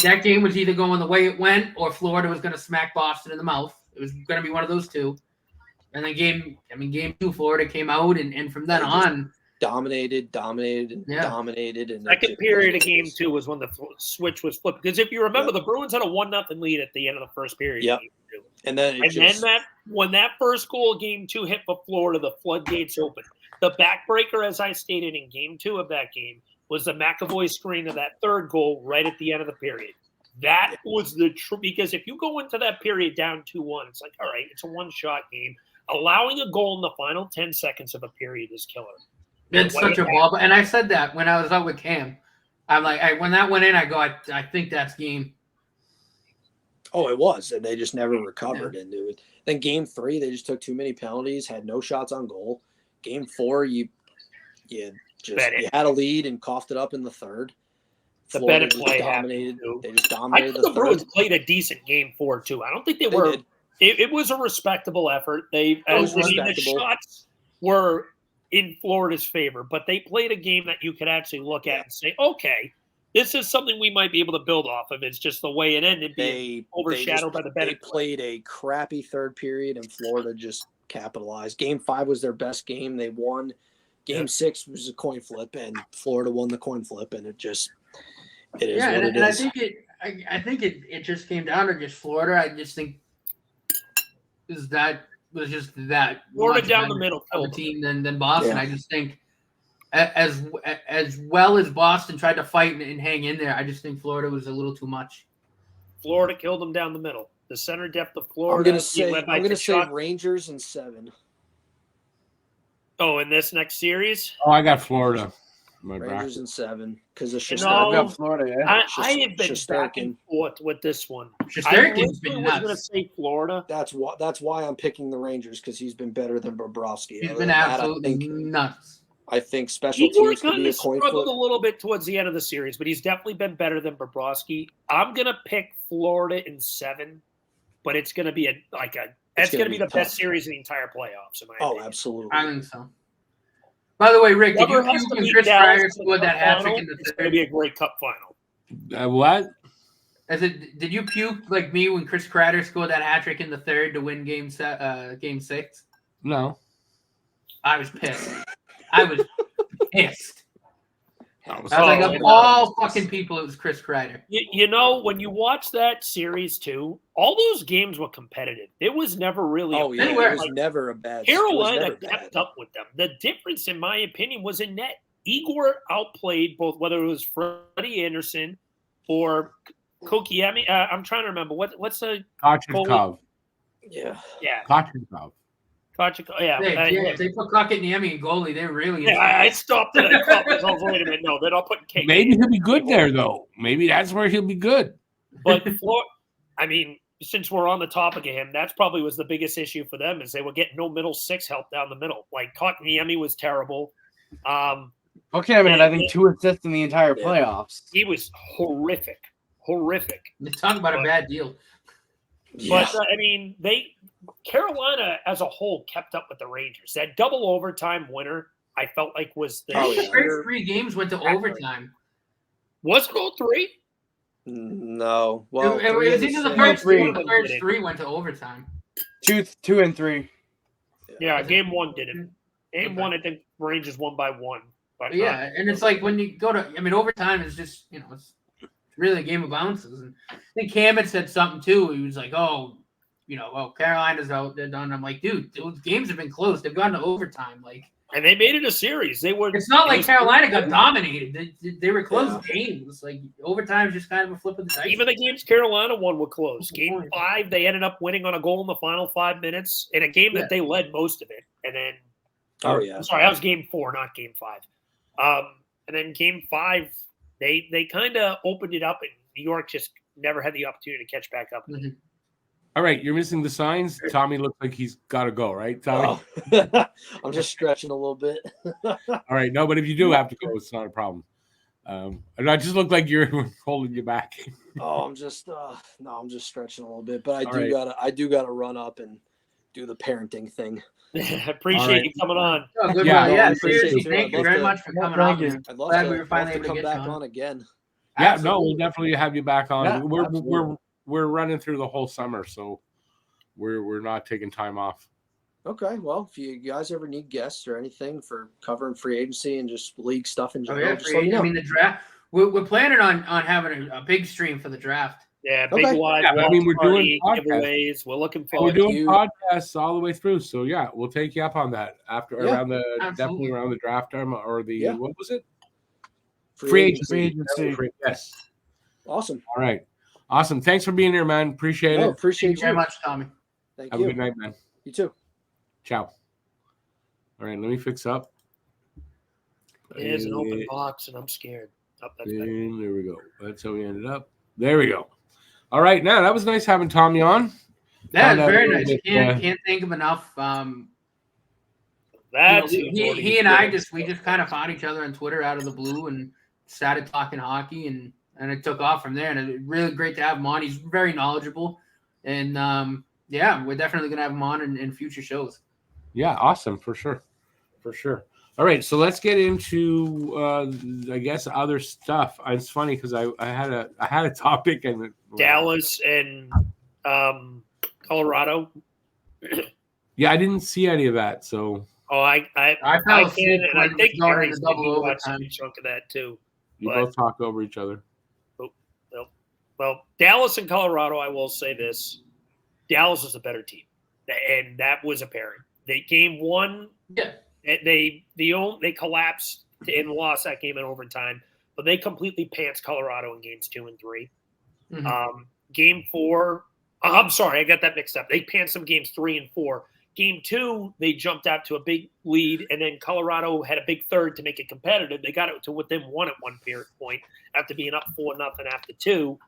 That game was either going the way it went, or Florida was going to smack Boston in the mouth. It was going to be one of those two. And then game 2, Florida came out, and from then on, dominated. And second period of game 2 was when the switch was flipped. Because if you remember, the Bruins had a 1-0 lead at the end of the first period. Yep. And then when that first goal, game 2, hit for Florida, the floodgates opened. The backbreaker, as I stated in game 2 of that game, was the McAvoy screen of that third goal right at the end of the period. That was the truth. Because if you go into that period down 2-1, it's like, all right, it's a one-shot game. Allowing a goal in the final 10 seconds of a period is killer. It's such a ball. And I said that when I was out with Cam. I'm like, when that went in, I go, I think that's game. Oh, it was. And they just never recovered into it. Then game 3, they just took too many penalties, had no shots on goal. Game 4, you had a lead and coughed it up in the third. The Bennett play dominated. They just dominated. I thought the Bruins played a decent game 4 too. I don't think they were. It was a respectable effort. The shots were in Florida's favor, but they played a game that you could actually look at and say, okay, this is something we might be able to build off of. It's just the way it ended being overshadowed by the Bennett. They played a crappy third period, and Florida just capitalized. Game 5 was their best game. They won. Game 6 was a coin flip, and Florida won the coin flip, and it is what it is. I think it just came down to just Florida. I just think that was just that Florida down the middle of the team than Boston. I just think as well as Boston tried to fight and hang in there, I just think Florida was a little too much. Florida killed them down the middle. The center depth of Florida. I'm gonna say Rangers in 7. Oh, in this next series? Oh, I got Florida. Rangers in 7 because of I got Florida. Yeah. I have been back and forth with this one. I was going to say Florida. That's why I'm picking the Rangers, because he's been better than Bobrovsky. He's been absolutely nuts. I think special teams could be a coin flip. Struggled a little bit towards the end of the series, but he's definitely been better than Bobrovsky. I'm going to pick Florida in 7, but it's going to be the best series in the entire playoffs. In my opinion. Absolutely. I think so. By the way, Rick, did you puke when Chris Kreider scored that hat trick in the third? It's going to be a great cup final. What? Did you puke like me when Chris Kreider scored that hat trick in the third to win game 6? No. I was pissed. I was like, of all fucking people, it was Chris Kreider. When you watch that series too, all those games were competitive. It was never really. It was never a bad. Carolina kept up with them. The difference, in my opinion, was in net. Igor outplayed both, whether it was Freddie Anderson or Kokiemi. I'm trying to remember what's the Kochetkov. Yeah. Kochetkov. Yeah. If they put Kotkaniemi in goalie, they're really. Yeah, I stopped it. I caught myself. Wait a minute. No, they're not putting K. Maybe he'll be good there, though. Maybe that's where he'll be good. But since we're on the topic of him, that's probably was the biggest issue for them is they were getting no middle six help down the middle. Like Kotkaniemi was terrible. Kotkaniemi had, I think, 2 assists in the entire playoffs. He was horrific. You're talking about a bad deal. But Carolina as a whole kept up with the Rangers. That double overtime winner, I felt like was the first 3 games went to overtime. Was it all 3? No. Well, it was either the first 3. The first 3 went to overtime. 2 and 3. Yeah, game 1 didn't. Game 1, I think Rangers won by 1. But and it's like when you go to, overtime is just, it's really a game of bounces. And I think Cam had said something too. He was like, Carolina's out, they're done. I'm like, dude, those games have been close. They've gone to overtime. And they made it a series. It's not like Carolina got dominated. They were close games. Like overtime is just kind of a flip of the dice. Even the games Carolina won were close. Game 5, they ended up winning on a goal in the final 5 minutes in a game that they led most of it. And then, sorry, that was game 4, not game 5. And then game 5, they kind of opened it up, and New York just never had the opportunity to catch back up. Mm-hmm. All right, you're missing the signs. Tommy looks like he's got to go, right, Tommy? Oh. I'm just stretching a little bit. All right, no, but if you do have to go, it's not a problem. And I just look like you're holding you back. I'm just stretching a little bit, but I do gotta run up and do the parenting thing. I appreciate you coming on. Oh, good seriously, thank you very much for coming on. I'd love to come back on again. Yeah, no, we'll definitely have you back on. Yeah, we're running through the whole summer, so we're not taking time off. Okay, well, if you guys ever need guests or anything for covering free agency and just league stuff in general, just let me know. The draft. We're planning on having a big stream for the draft. Yeah, big live. Yeah, we're doing giveaweys. We're looking forward. We're doing podcasts all the way through, so yeah, we'll take you up on that around the draft time or the what was it? Free agency. Yes. Awesome. All right. Awesome. Thanks for being here, man. Appreciate it. Appreciate you very much, Tommy. Thank you. Have a good night, man. You too. Ciao. All right, let me fix up. There's an open box, and I'm scared. There we go. That's how we ended up. There we go. All right, now that was nice having Tommy on. That was very nice. Can't think of enough. He and I just kind of found each other on Twitter out of the blue and started talking hockey, and it took off from there. And it's really great to have him on. He's very knowledgeable, and we're definitely gonna have him on in future shows. Yeah, awesome, for sure. All right, so let's get into I guess other stuff. It's funny because I had a topic and Dallas and Colorado. Yeah, I didn't see any of that. So I can, and I think Gary's double overtime chunk of that too. You both talked over each other. Well, Dallas and Colorado, I will say this: Dallas is a better team, and that was apparent. Game 1, they collapsed and lost that game in overtime, but they completely pantsed Colorado in games 2 and 3. Mm-hmm. Game 4, I'm sorry, I got that mixed up. They pantsed them games 3 and 4. Game 2, they jumped out to a big lead, and then Colorado had a big third to make it competitive. They got it to within 1 at one point after being up 4-0 after 2.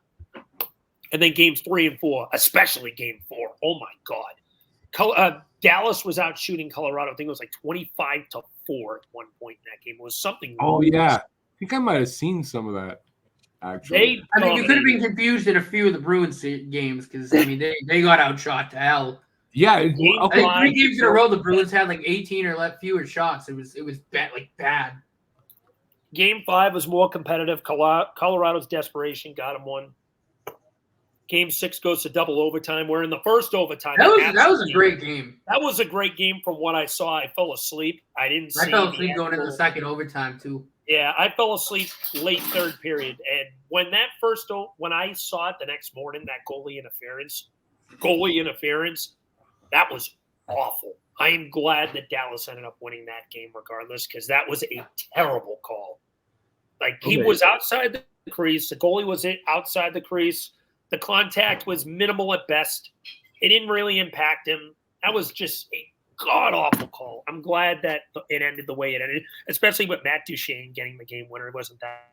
And then games 3 and 4, especially game 4. Oh my God. Dallas was out shooting Colorado. I think it was like 25-4 at one point in that game. It was something. Oh, yeah. I think I might have seen some of that, actually. You could have been confused in a few of the Bruins games because, they got outshot to hell. Yeah. I think 3 games in a row, the Bruins had like 18 or fewer shots. It was bad. Game 5 was more competitive. Colorado's desperation got them one. Game 6 goes to double overtime. Where in the first overtime, that was a great game. That was a great game from what I saw. I fell asleep. I fell asleep going into the second overtime too. Yeah, I fell asleep late third period, and when I saw it the next morning, that goalie interference, that was awful. I am glad that Dallas ended up winning that game regardless, because that was a terrible call. He was outside the crease. The goalie was outside the crease. The contact was minimal at best. It didn't really impact him. That was just a god awful call. I'm glad that it ended the way it ended, especially with Matt Duchene getting the game winner. It wasn't that.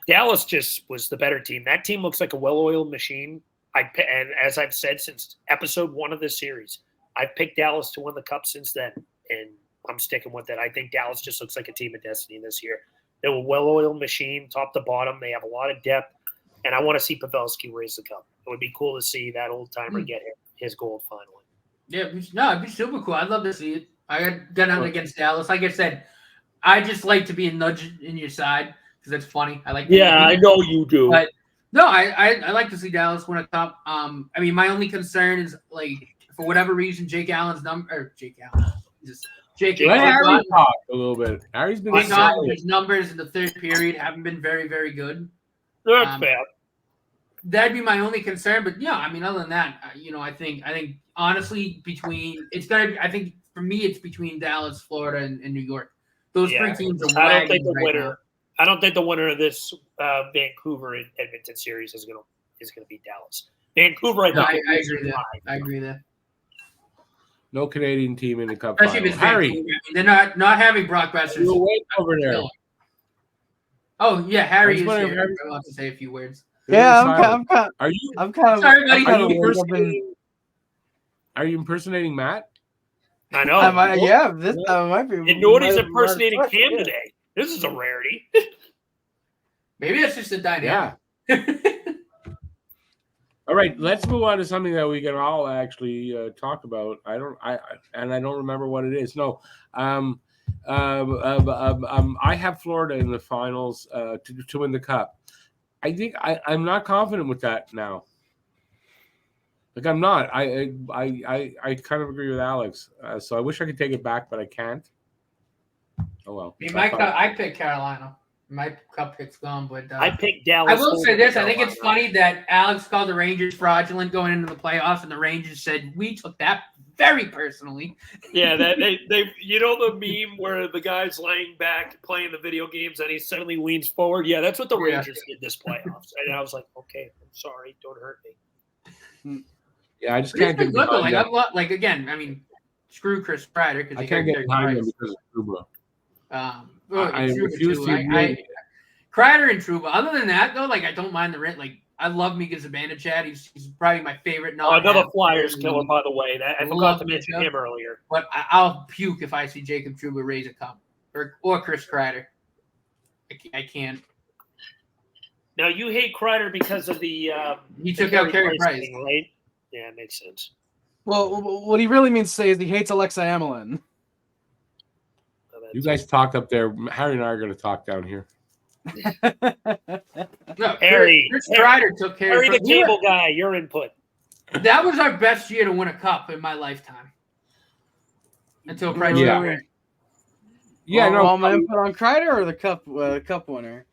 Dallas just was the better team. That team looks like a well-oiled machine. And as I've said since episode 1 of this series, I've picked Dallas to win the cup since then, and I'm sticking with it. I think Dallas just looks like a team of destiny this year. They're a well-oiled machine, top to bottom. They have a lot of depth, and I want to see Pavelski raise the cup. It would be cool to see that old-timer get his gold finally. Yeah, no, it'd be super cool. I'd love to see it. I got nothing against Dallas. Like I said, I just like to be a nudge in your side because that's funny. I like. I know you do. But no, I like to see Dallas win a cup. I mean, my only concern is like for whatever reason, Jake Allen. Let Harry talk a little bit. Harry's been his numbers in the third period haven't been very, very good. That's bad. That'd be my only concern. But yeah, I mean, other than that, I think honestly I think for me it's between Dallas, Florida, and New York. Those three teams are wagging right now. I don't think the winner of this Vancouver and Edmonton series is gonna be Dallas. Vancouver, I agree there. No Canadian team in the cup. Especially if it's Harry. They're not having Brock Besser. Over there. Oh yeah, Harry is here. I want to say a few words. Yeah, I'm kind of. Sorry, buddy. Are you impersonating Matt? I know. Might be. And nobody's impersonating Cam today. This is a rarity. Maybe that's just a dynamic. Yeah. All right, let's move on to something that we can all actually talk about. I don't remember what it is. No, I have Florida in the finals to win the cup. I think I'm not confident with that now. Like I'm not. I kind of agree with Alex. So I wish I could take it back, but I can't. Oh well. I picked Carolina. My cup pick's gone, but I picked Dallas. I will say this: I think it's funny that Alex called the Rangers fraudulent going into the playoffs, and the Rangers said we took that very personally. Yeah, that they the meme where the guy's laying back playing the video games and he suddenly leans forward. Yeah, that's what the Rangers did this playoffs, and I was like, okay, I'm sorry, don't hurt me. Yeah, I just can't get behind them. Like again, I mean, screw Chris Kreider because I can't get behind him because of Trouba. I refuse to. Kreider and Trouba. Other than that, though, like I don't mind the rent. Like I love Mika Zibanejad. He's probably my favorite. Another Flyers killer, by the way. I forgot to mention him earlier. But I'll puke if I see Jacob Trouba raise a cup or Chris Kreider. I can't. Now you hate Kreider because of the he took out Carey Price, right? Yeah, it makes sense. Well, what he really means to say is he hates Alexei Amelin. You guys talk up there. Harry and I are going to talk down here. No, Harry Kreider took care Harry, the cable guy. Your input. That was our best year to win a cup in my lifetime. Until Price. Yeah. No. My input on Kreider or the cup winner.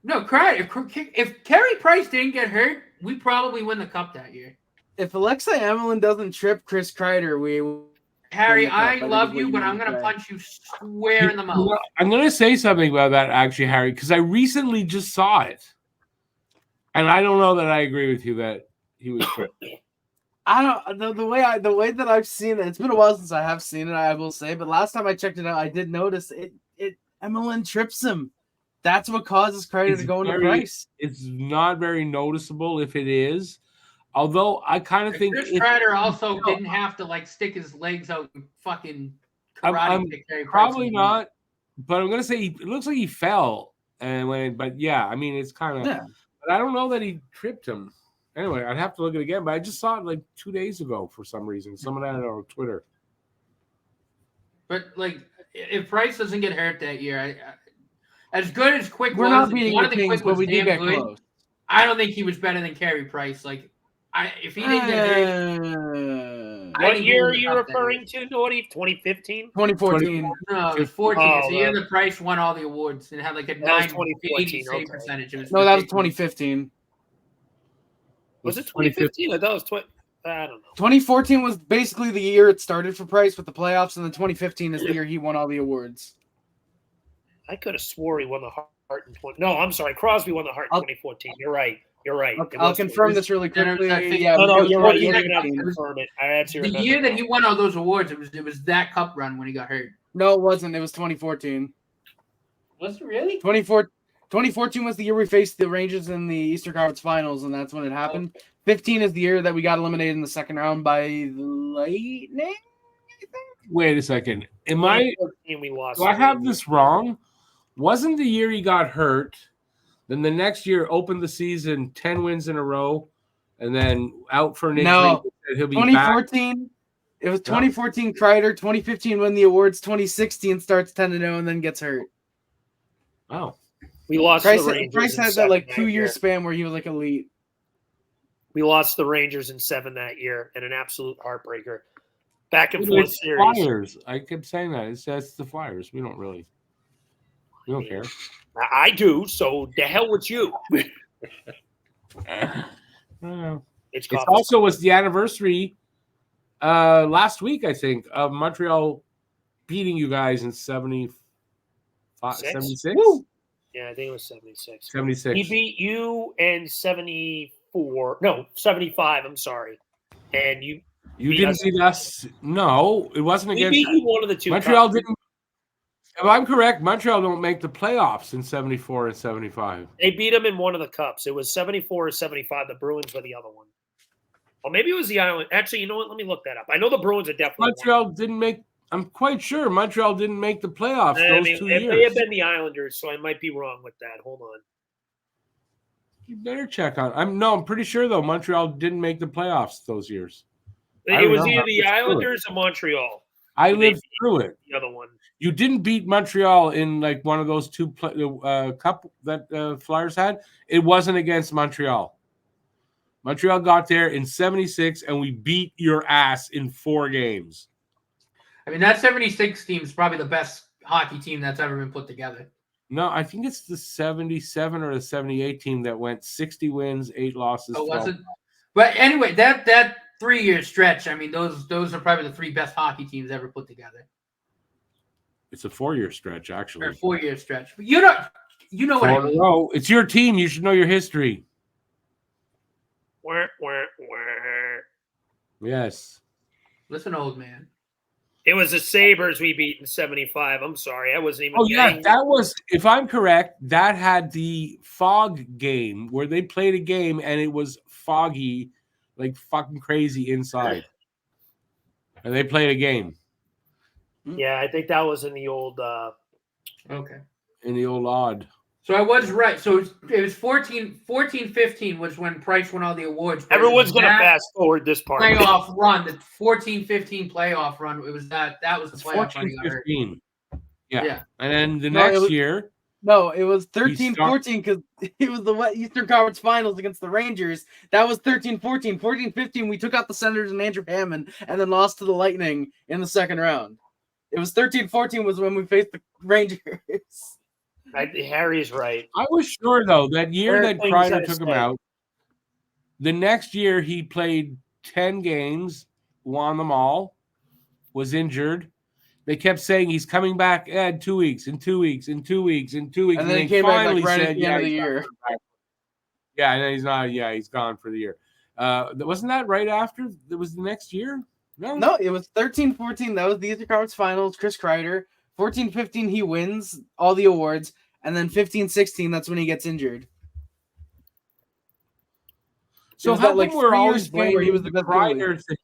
No, Kreider. If Carey Price didn't get hurt, we probably win the cup that year. If Alexei Amelin doesn't trip Chris Kreider, Harry, I love you, but I'm going to punch you square in the mouth. I'm going to say something about that, actually, Harry, because I recently just saw it. And I don't know that I agree with you that he was tripped. I don't the way that I've seen it. It's been a while since I have seen it, I will say, but last time I checked it out, I did notice it Amelin trips him. That's what causes Kreider to go into Price. It's not very noticeable if it is. Although I kind of think Chris Kreider also didn't have to stick his legs out and fucking karate kick Carey Price. Probably not, but I'm gonna say it looks like he fell but yeah, I mean it's kind of. Yeah. But I don't know that he tripped him. Anyway, I'd have to look at it again. But I just saw it 2 days ago for some reason. Someone had it on Twitter. But if Price doesn't get hurt that year, as good as Quick we're was, not beating the Kings, but we did get close. I don't think he was better than Carey Price. If he didn't get hurt, what year are you referring to, Naughty? 2015? 2014. No, it was 14. It's the year the Price won all the awards and had a 980 save percentage. That was 2015. Was it 2015? I thought it was 20. I don't know. 2014 was basically the year it started for Price with the playoffs, and then 2015 is the year he won all the awards. I could have swore he won the Hart in 20. No, I'm sorry. Crosby won the Hart in 2014. You're right. You're right. I'll confirm this really quickly. Yeah, no, you're right. You don't even have to confirm it. The year that he won all those awards, it was that cup run when he got hurt. No, it wasn't. It was 2014. Was it really? 2014 was the year we faced the Rangers in the Eastern Conference Finals, and that's when it happened. Oh. 15 is the year that we got eliminated in the second round by the Lightning. Wait a second. Do I have this wrong? Wasn't the year he got hurt? Then the next year opened the season 10 wins in a row, and then out for an injury. No, he'll be 2014. Back. It was 2014 Kreider. 2015 won the awards. 2016 starts 10-0 and then gets hurt. Oh, we lost. Price had that like 2-year span where he was like elite. We lost the Rangers in 7 that year, and an absolute heartbreaker. Back and forth series. Flyers. I kept saying that. That's the Flyers. We don't care. I do. So the hell with you. It also was the anniversary last week, I think, of Montreal beating you guys in 76. Yeah, I think it was 76. 76. He beat you in 74. No, 75. I'm sorry. And you didn't beat us. No, it wasn't against. We beat you one of the two. Montreal didn't. If I'm correct, Montreal don't make the playoffs in 74 and 75. They beat them in one of the cups. It was 74 or 75. The Bruins were the other one. Or maybe it was the Island. Actually, you know what? Let me look that up. I know the Bruins are definitely. Montreal didn't make. I'm quite sure Montreal didn't make the playoffs those 2 years. It may have been the Islanders, so I might be wrong with that. Hold on. You better check on. I'm pretty sure though Montreal didn't make the playoffs those years. It was either the Islanders or Montreal. I lived through it. The other one. You didn't beat Montreal in like one of those two cup that Flyers had. It wasn't against Montreal. Montreal got there in 76, and we beat your ass in 4 games. I mean, that 76 team is probably the best hockey team that's ever been put together. No, I think it's the 77 or the 78 team that went 60 wins, 8 losses. Oh, was it? But anyway, that 3-year stretch, I mean, those are probably the 3 best hockey teams ever put together. It's a 4-year stretch, actually. Or a 4-year stretch. But you know what I mean. No, it's your team. You should know your history. Yes. Listen, old man. It was the Sabres we beat in 75. I'm sorry. I wasn't even. Oh, yeah. That was, if I'm correct, that had the fog game where they played a game and it was foggy, like fucking crazy inside. And they played a game. Yeah, I think that was in the old. Okay. In the old odd. So I was right. So it was 14-15 was when Price won all the awards. Everyone's going to fast forward this part. Playoff run, the 14-15 playoff run. It was that was the playoff run. 14-15. Yeah. And then the next year. No, it was 13-14 because it was the Eastern Conference Finals against the Rangers. That was 13-14. 14-15, we took out the Senators and Andrew Hammond and then lost to the Lightning in the second round. It was 13-14 was when we faced the Rangers. Harry's right. I was sure, though, that year that Kreider took him out, the next year he played 10 games, won them all, was injured. They kept saying he's coming back in 2 weeks, in 2 weeks, in 2 weeks, in 2 weeks. And then he came back like right at the end of the year. Yeah, and he's not. Yeah, he's gone for the year. Wasn't that right after? It was the next year? No, it was 13-14. That was the Eastern Conference Finals, Chris Kreider. 14-15, he wins all the awards. And then 15-16, that's when he gets injured. So how come we're always blaming the Kreider thing?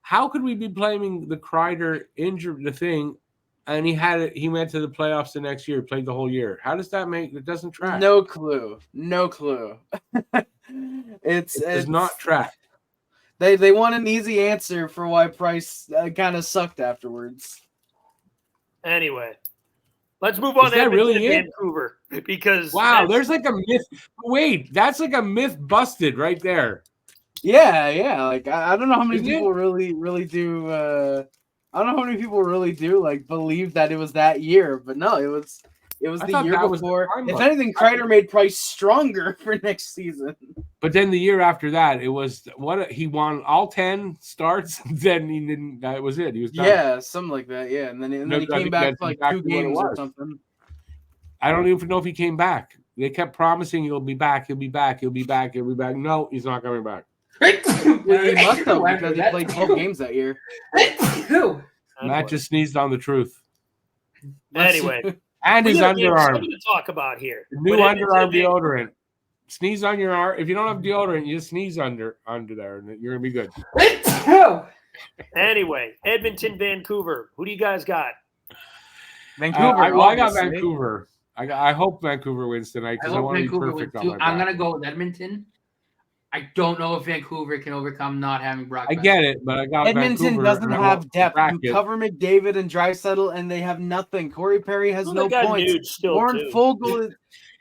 How could we be blaming the Kreider injured the thing, and he went to the playoffs the next year, played the whole year? How does that make it doesn't track? No clue. It does not track. They want an easy answer for why Price kind of sucked afterwards. Anyway, let's move on to really Vancouver because there's like a myth. Wait, that's like a myth busted right there. Yeah. Like I don't know how many people really do. I don't know how many people really do like believe that it was that year, but no, it was the year before. If anything, Kreider made Price stronger for next season. But then the year after that, it was he won all 10 starts. Then he didn't. That was it. He was done. Yeah, something like that. Yeah, and then he came back for like 2 games or something. I don't even know if he came back. They kept promising he'll be back. He'll be back. He'll be back. He'll be back. No, he's not coming back. He must have because he played 12 games that year. Matt just sneezed on the truth. Anyway, and his underarm. Something to talk about here. The new underarm deodorant. Sneeze on your arm. If you don't have deodorant, you just sneeze under there, and you're gonna be good. Anyway, Edmonton, Vancouver. Who do you guys got? Vancouver. I got Vancouver. I hope Vancouver wins tonight because I want to be perfect on my back. I'm gonna go with Edmonton. I don't know if Vancouver can overcome not having Brock. I get it, but I got Edmonton Vancouver, doesn't have depth. You bracket. cover McDavid and Draisaitl, and they have nothing. Corey Perry has no points. Warren Foegele is.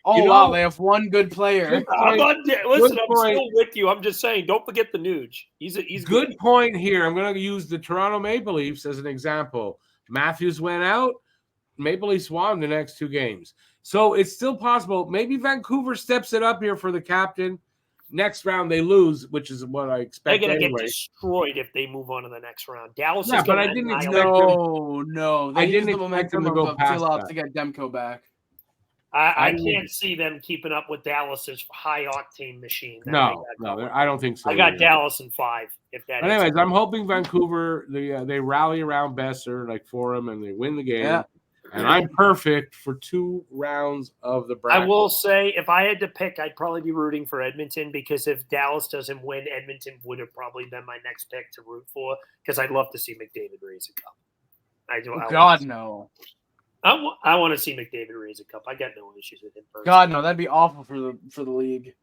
Oh, wow, they have one good player. I'm still with you. I'm just saying, don't forget the Nuge. He's good point here. I'm going to use the Toronto Maple Leafs as an example. Matthews went out. Maple Leafs won the next 2 games. So it's still possible. Maybe Vancouver steps it up here for the captain. Next round they lose, which is what I expect. They're going to get destroyed if they move on to the next round. Dallas is going but I didn't expect them. No. I didn't expect them to go past that. To get Demko back. I can't see them keeping up with Dallas's high-octane machine. No, I don't think so. I got Dallas in 5. Anyways, I'm hoping Vancouver, they rally around Besser, like Forum, and they win the game. Yeah. And I'm perfect for 2 rounds of the bracket. I will say, if I had to pick, I'd probably be rooting for Edmonton because if Dallas doesn't win, Edmonton would have probably been my next pick to root for because I'd love to see McDavid raise a cup. No. I want to see McDavid raise a cup. I got no issues with him. Personally. God, no, that'd be awful for the league.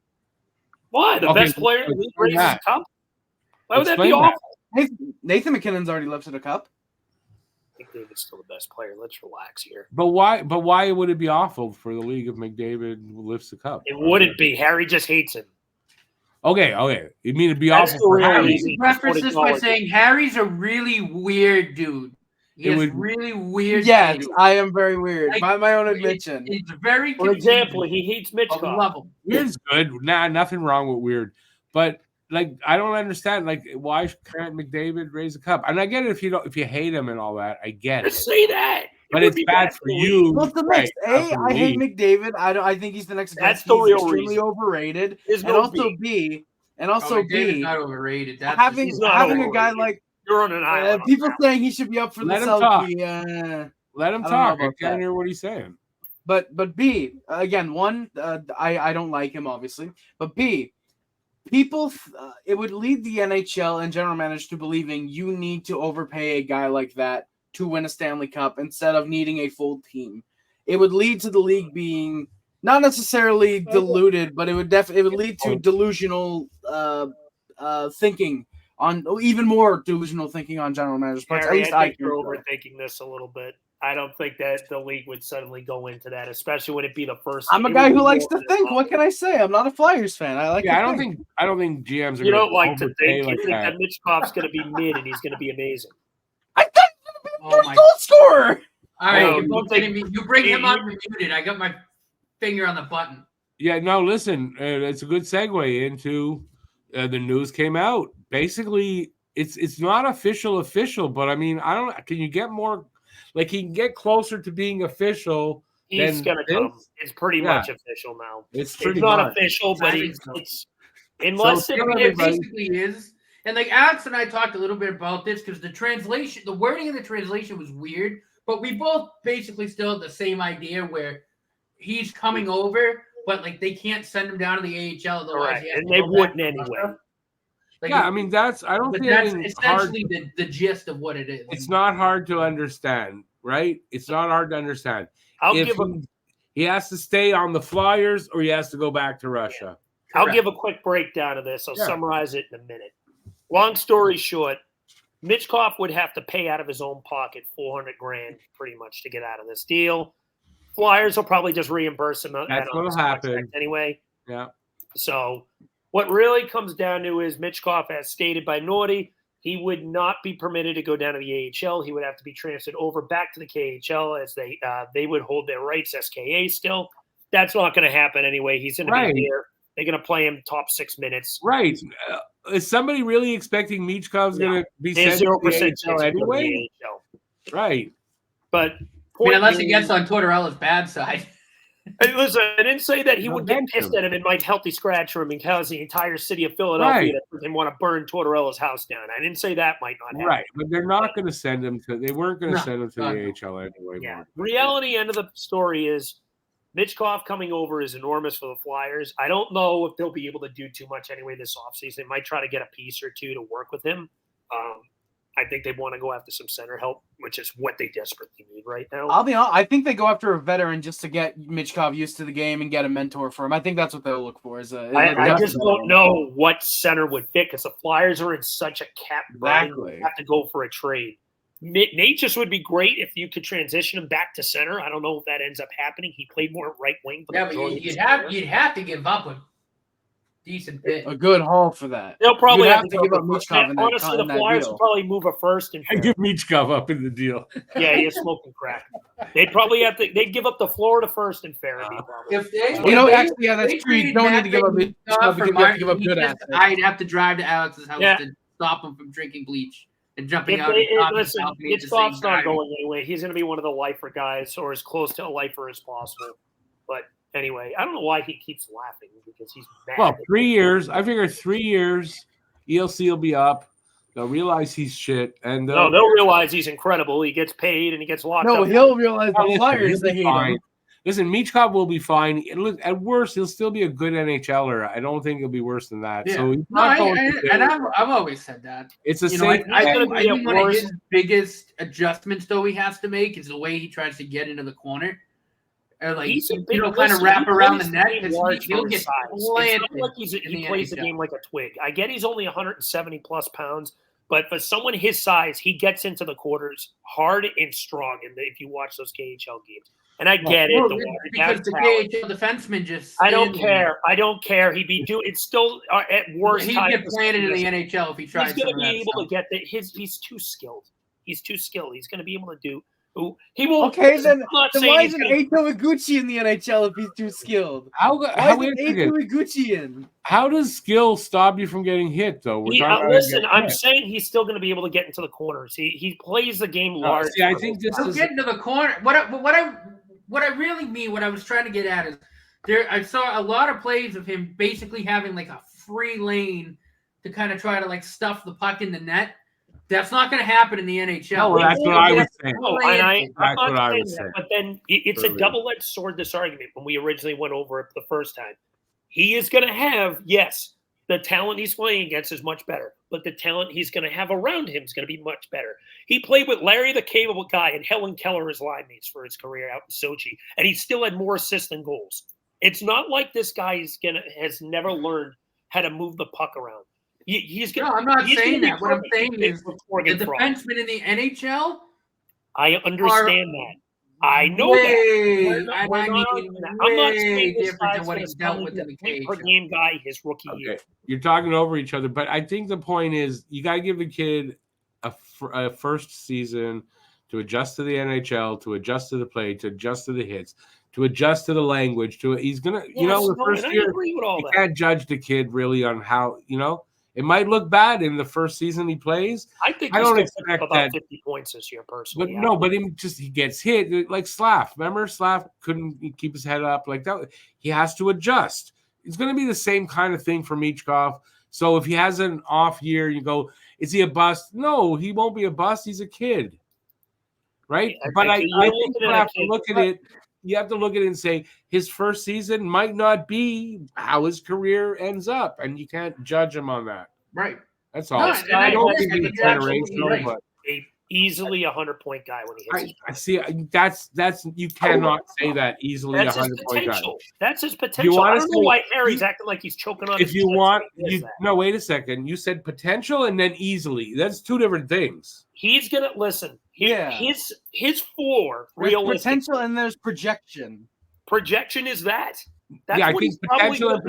Why? The best player in the league raises a cup? Why would that be awful? Nathan McKinnon's already lifted a cup. McDavid's still the best player. Let's relax here. But why would it be awful for the league if McDavid lifts the cup? It wouldn't be. Harry just hates him. Okay. You mean it'd be awful for Harry? You preface this by saying Harry's a really weird dude. Really weird. Yes, things. I am very weird. By my own admission. It's very. For example, he hates Mitchkov. Weird's good. Nothing wrong with weird. But I don't understand. Why can't McDavid raise a cup? And I get it if you hate him and all that. I get it. Say that. But it's bad for you. What's the next? I hate McDavid. I think he's the next guy. That's the real extremely reason. Overrated. And also B. Not overrated. That's having a guy like. You're on an island. People saying he should be up for the Selkie. Let him talk. I can't hear what he's saying. But B, again, one, I don't like him, obviously. But B, people, it would lead the NHL and general managers to believing you need to overpay a guy like that to win a Stanley Cup instead of needing a full team. It would lead to the league being not necessarily diluted, but it would lead to delusional thinking. On even more delusional thinking on general managers' parts. Harry, I think you're overthinking this a little bit. I don't think that the league would suddenly go into that, especially when it be the first. I'm a guy who likes to think. What can I say? I'm not a Flyers fan. I like. I don't think GMs are. You don't like to think. You think that Mitchkov's going to be mid and he's going to be amazing. I thought he was going to be a goal scorer. All right, you bring him up muted. I got my finger on the button. Yeah, no, listen, it's a good segue into the news came out. Basically, it's not official, but I mean, I don't. Can you get more? He can get closer to being official. He's gonna come. It's pretty much official now. It's not official, but it's unless it basically is. And Alex and I talked a little bit about this because the wording of the translation was weird, but we both basically still have the same idea where he's coming over, but they can't send him down to the AHL otherwise. And they wouldn't anyway. I mean that's essentially the gist of what it is. It's not hard to understand, right? It's not hard to understand. He has to stay on the Flyers or he has to go back to Russia. Yeah. I'll give a quick breakdown of this. I'll summarize it in a minute. Long story short, Mitchkov would have to pay out of his own pocket $400,000 pretty much to get out of this deal. Flyers will probably just reimburse him. That's what will happen anyway. Yeah. So what really comes down to is Mitchkov, as stated by Nordy, he would not be permitted to go down to the AHL. He would have to be transferred over back to the KHL as they would hold their rights, SKA still. That's not going to happen anyway. He's going to be here. They're going to play him top 6 minutes. Right. Is somebody really expecting Mitchkov's going to be sent to the AHL anyway? Right. But unless he gets on Tortorella's bad side. Hey, listen, I didn't say that he would get pissed at him and might healthy scratch him and cause the entire city of Philadelphia and want to burn Tortorella's house down. I didn't say that might not happen. Right, but they're not going to send him to. They weren't going to send him to the AHL anyway. Yeah. Reality end of the story is Mitchkov coming over is enormous for the Flyers. I don't know if they'll be able to do too much anyway this offseason. They might try to get a piece or two to work with him. I think they want to go after some center help, which is what they desperately need right now. I'll be honest. I think they go after a veteran just to get Mitchkov used to the game and get a mentor for him. I think that's what they'll look for. I just don't know what center would fit because the Flyers are in such a cap. Exactly. You have to go for a trade. Nate just would be great if you could transition him back to center. I don't know if that ends up happening. He played more right wing. But you'd have to give up a decent bit. A good haul for that. They'll probably have to give up Mitchkov in that. Honestly, the Flyers will probably move a first and give Mitchkov up in the deal. Yeah, you're smoking crack. They'd probably have to. They'd give up the Florida first and Farabee. That's true. You don't need to give up Mitchkov because you have to give up good assets. I'd have to drive to Alex's house to stop him from drinking bleach and jumping out. Listen, Mitchkov's not going anyway. He's going to be one of the lifer guys or as close to a lifer as possible. But anyway, I don't know why he keeps laughing because he's mad. Well, 3 years. I figure 3 years, ELC will be up. They'll realize he's shit, and they'll realize he's incredible. He gets paid and he gets locked up. No, he'll realize the Flyers they hate him. Listen, Mitchkov will be fine. At worst, he'll still be a good NHLer. I don't think he'll be worse than that. Yeah. So he's not I've always said that. It's the same. I think one of his biggest adjustments, though, he has to make is the way he tries to get into the corner. Or kind of wrap around the net. He'll get planted. It's not like he plays the game like a twig. I get he's only 170 plus pounds, but for someone his size, he gets into the quarters hard and strong. And if you watch those KHL games, and I get it, because the KHL defenseman just. I don't care. He'd be doing. It's still at worst. He'd get planted in the NHL if he tries. He's going to be able to get that. He's too skilled. He's going to be able to do. He won't. Okay, then why isn't Eito Iguchi in the NHL if he's too skilled? How isn't Eito Iguchi in? How does skill stop you from getting hit, though? Listen, I'm saying he's still going to be able to get into the corners. He plays the game large. I think this is get into the corner. What I really mean, what I was trying to get at is I saw a lot of plays of him basically having like a free lane to kind of try to like stuff the puck in the net. That's not going to happen in the NHL. No, that's what I was saying. I'm not saying that, but then it's a double-edged sword, this argument, when we originally went over it the first time. He is going to have, yes, the talent he's playing against is much better, but the talent he's going to have around him is going to be much better. He played with Larry the Cable Guy and Helen Keller as line mates for his career out in Sochi, and he still had more assists than goals. It's not like this guy has never learned how to move the puck around. I'm not saying that. What I'm saying is the defensemen in the NHL. I understand that. I know that. I'm not saying this different than what he's dealt with in the KHL. Per game guy his rookie year. You're talking over each other, but I think the point is you got to give the kid a first season to adjust to the NHL, to adjust to the play, to adjust to the hits, to adjust to the language. He's gonna, the first year you can't judge the kid really on how It might look bad in the first season he plays. I don't expect about 50 points this year, personally. But he gets hit like Slav. Remember, Slav couldn't keep his head up like that. He has to adjust. It's going to be the same kind of thing for Mitchkov. So if he has an off year, you go, is he a bust? No, he won't be a bust. He's a kid, right? I think you have to look at it. You have to look at it and say his first season might not be how his career ends up, and you can't judge him on that. Right. That's all. I don't think he's generational, but easily 100-point guy when he hits. I see. That's you cannot say that easily. That's 100-point guy. That's his potential. I don't know why Harry's acting like he's choking on. If you want, no. Wait a second. You said potential and then easily. That's two different things. He's gonna listen. His floor. There's potential and there's projection. Projection is that. That's I think potential and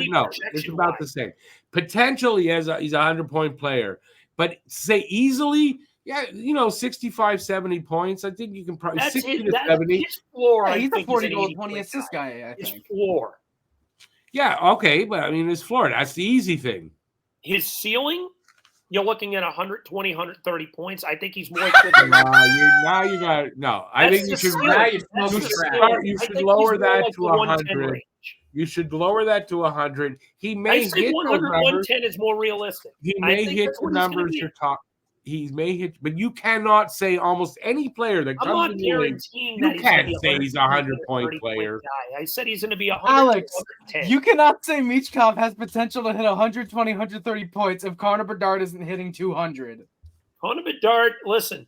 it's about the same. Potential, he's a 100-point player, but say easily. Yeah, 65, 70 points. I think you can probably 60 to 70. His floor. Yeah, he's a 40-goal, 20-assist guy, I think. His floor. Yeah, okay, but I mean, his floor. That's the easy thing. His ceiling, you're looking at 120, 130 points. I think he's more. Now you got no. I think you should lower that to 100. You should lower that to 100. He may hit 100, 110 is more realistic. He may hit the numbers you're talking. He may hit, but you cannot say almost any player that comes in the league. You can't say he's a 100-point player. I said he's going to be 100. Alex, you cannot say Michkov has potential to hit 120, 130 points if Connor Bedard isn't hitting 200. Connor Bedard, listen,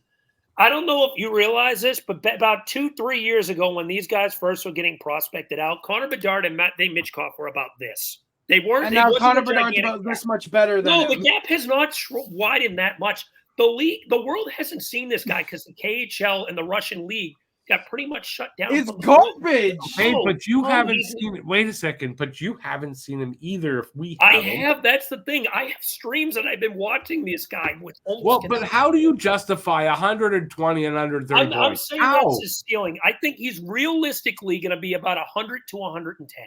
I don't know if you realize this, but about 2-3 years ago when these guys first were getting prospected out, Connor Bedard and Matvei Michkov were about this. They weren't. And now Connor Bedard's about this much better than him. The gap has not widened that much. The world hasn't seen this guy because the KHL and the Russian league got pretty much shut down. It's garbage. Hey, but you haven't seen it. Wait a second, but you haven't seen him either. I have. That's the thing. I have streams that I've been watching this guy with. But how do you justify 120 and 130 points? I'm saying that's his ceiling. I think he's realistically going to be about 100 to 110.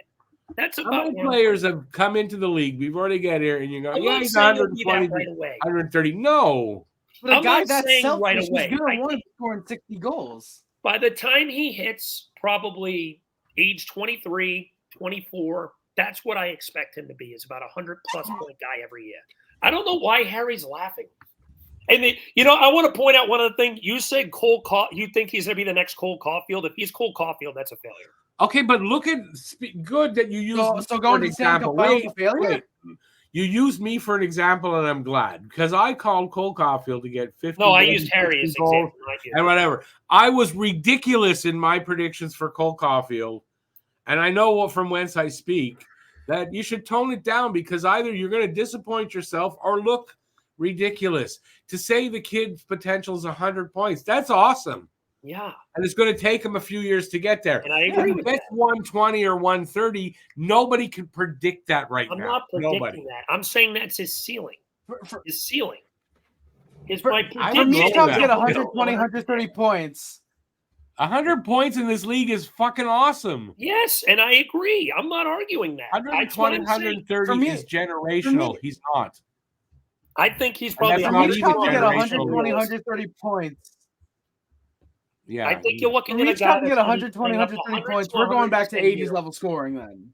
That's about. How many players have come into the league? We've already got here, and you go, yeah, he's 120, right away. 130. No. But a guy that's selfish is going to want to score 60 goals. By the time he hits probably age 23, 24, that's what I expect him to be, is about 100-plus point guy every year. I don't know why Harry's laughing. And, I want to point out one other thing. You said you think he's going to be the next Cole Caulfield. If he's Cole Caulfield, that's a failure. Okay, but look at – good that you use so going to example. Wait. You used me for an example, and I'm glad because I called Cole Caulfield to get 50. No, I used Harry as example, and whatever. I was ridiculous in my predictions for Cole Caulfield, and I know from whence I speak that you should tone it down because either you're going to disappoint yourself or look ridiculous. To say the kid's potential is 100 points, that's awesome. Yeah. And it's going to take him a few years to get there. And I agree with that. 120 or 130, nobody can predict that right now. I'm not predicting that. I'm saying that's his ceiling. His ceiling. My prediction. For me, Cubs get 120, 130 points. 100 points in this league is fucking awesome. Yes, and I agree. I'm not arguing that. 120, 130 is generational. He's not. I think he's probably for me, Cubs get 120, 130 points. Yeah, I think you're looking at a guy get 120, 130 points. We're going back to 80s level scoring then.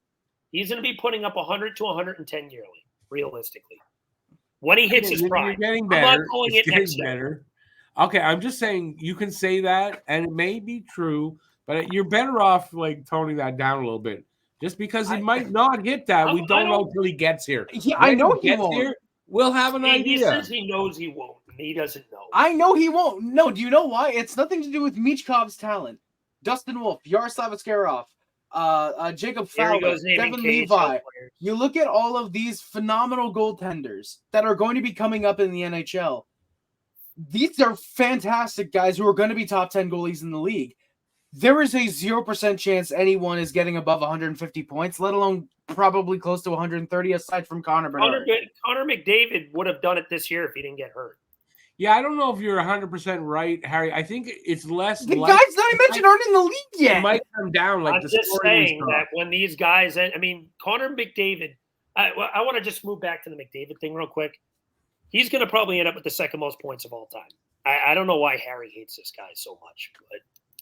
He's going to be putting up 100 to 110 yearly, realistically. When he hits his prime. You're getting better. I'm not calling it next year. Okay, I'm just saying you can say that, and it may be true, but you're better off toning that down a little bit. Just because he might not hit that, we don't know until he gets here. Yeah, I know he won't. Here, we'll have an idea. He says he knows he won't. He doesn't know. I know he won't. No, do you know why? It's nothing to do with Michkov's talent. Dustin Wolf, Yaroslav Askarov, Jacob Fowler, Devin Levi. You look at all of these phenomenal goaltenders that are going to be coming up in the NHL. These are fantastic guys who are going to be top 10 goalies in the league. There is a 0% chance anyone is getting above 150 points, let alone probably close to 130, aside from Connor Bedard. Connor McDavid would have done it this year if he didn't get hurt. Yeah, I don't know if you're 100% right, Harry. I think it's less. The guys that I mentioned aren't in the league yet. It might come down I'm just saying that when these guys, Connor McDavid, I want to just move back to the McDavid thing real quick. He's going to probably end up with the second most points of all time. I don't know why Harry hates this guy so much, but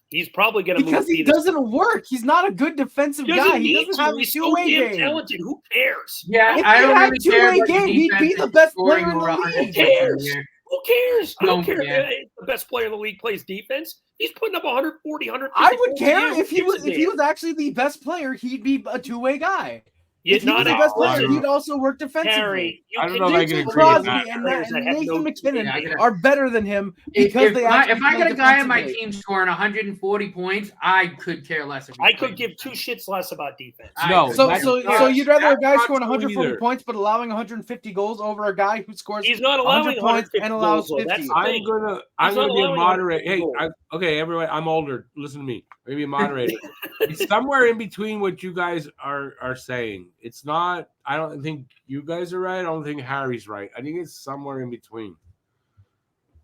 he's probably going to move. Because he doesn't work. He's not a good defensive guy. He doesn't have a two-way game. Talented. Who cares? Yeah, I don't really care. Two-way game, he'd be the best player in the league. Who cares? Who cares? I don't care if the best player in the league plays defense. He's putting up 140, 150. I would care if he was actually the best player. He'd be a two-way guy. If he was the best player, he'd also work defensively. I don't know if I can agree with Crosby that. and Nathan McKinnon are better than him because if I got a guy on my team scoring 140 points, I could care less. I could give two shits less about defense. No, so you'd rather a guy scoring 140 points but allowing 150 goals over a guy who scores He's not allowing 100 points and allows 50. I'm gonna be a moderator. Okay, everyone, I'm older. Listen to me. I'm gonna be a moderator. It's somewhere in between what you guys are saying. It's not. I don't think you guys are right. I don't think Harry's right. I think it's somewhere in between.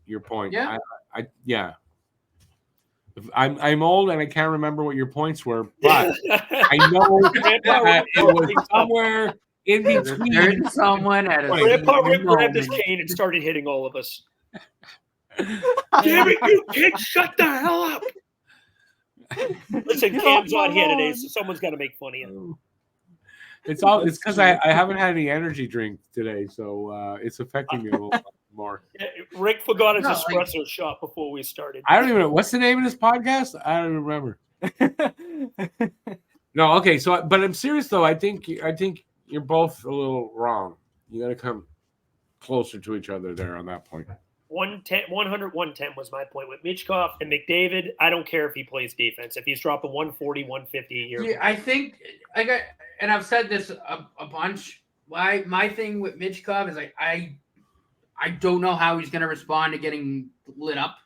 Your point. Yeah. Yeah. I'm old and I can't remember what your points were, but I know that it was somewhere in between. Someone at a Grandpa Rick grabbed his cane and started hitting all of us. Damn it, you kids, shut the hell up. Listen, Cam's on here today, so someone's got to make fun of you. It's because I haven't had any energy drink today, so it's affecting me a little more. Yeah, Rick forgot his espresso shot before we started. I don't even know. What's the name of this podcast? I don't even remember. No, okay. So, but I'm serious though. I think you're both a little wrong. You got to come closer to each other there on that point. 110, 100, 110 was my point with Michkov and McDavid. I don't care if he plays defense. If he's dropping 140, 150 a year. Yeah, I think and I've said this a bunch. My thing with Michkov is I don't know how he's going to respond to getting lit up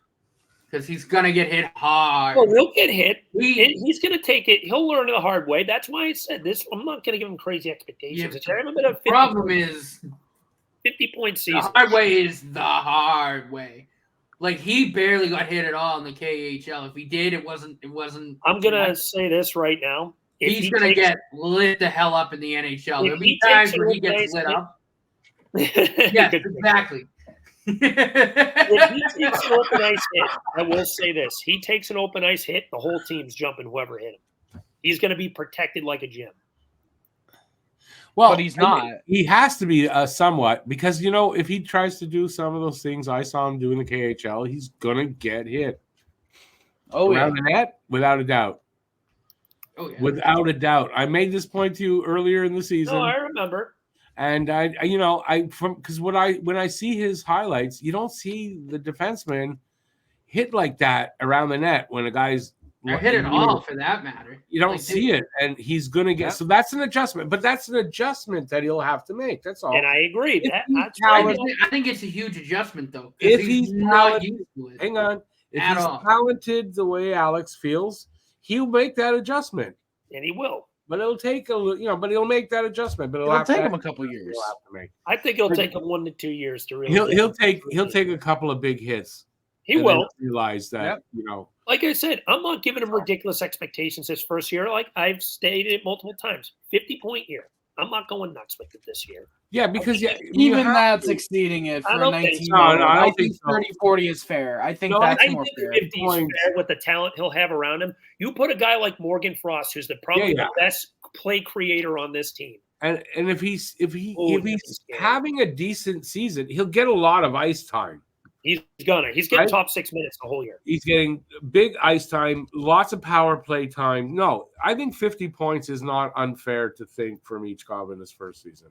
because he's going to get hit hard. Well, he'll get hit. He's going to take it. He'll learn the hard way. That's why I said this. I'm not going to give him crazy expectations. Yeah, the problem is 50-point season. The hard way is the hard way. Like he barely got hit at all in the KHL. If he did, it wasn't. I'm gonna say this right now. He's gonna get lit the hell up in the NHL. There'll be times where he gets lit up. Yes, exactly. If he takes an open ice hit, I will say this: he takes an open ice hit, the whole team's jumping whoever hit him. He's gonna be protected like a gym. Well, but he's not. He has to be somewhat because, if he tries to do some of those things I saw him do in the KHL, he's going to get hit. Around the net, without a doubt. Oh, yeah. Without a doubt. I made this point to you earlier in the season. No, I remember. And when I see his highlights, you don't see the defenseman hit like that around the net when a guy's hit it all for that matter. You don't see it, and he's going to get so that's an adjustment, but that's an adjustment that he'll have to make. That's all. And I agree. I think it's a huge adjustment, though. If he's not used to it, hang on. If he's talented the way Alex feels, he'll make that adjustment, and he will. But it'll take but he'll make that adjustment. But it'll take him a couple years. I think it'll take him 1 to 2 years to really. He'll take a couple of big hits. He will realize that Like I said, I'm not giving him ridiculous expectations this first year. Like I've stated multiple times, 50-point year. I'm not going nuts with it this year. Yeah, because even that's exceeding it for 19. I think 30-40 is fair. I think that's more fair. 50 is fair with the talent he'll have around him. You put a guy like Morgan Frost, who's probably the best play creator on this team. And if he's having a decent season, he'll get a lot of ice time. He's getting top 6 minutes the whole year. He's getting big ice time, lots of power play time. No, I think 50 points is not unfair to think from each Michkov in his first season.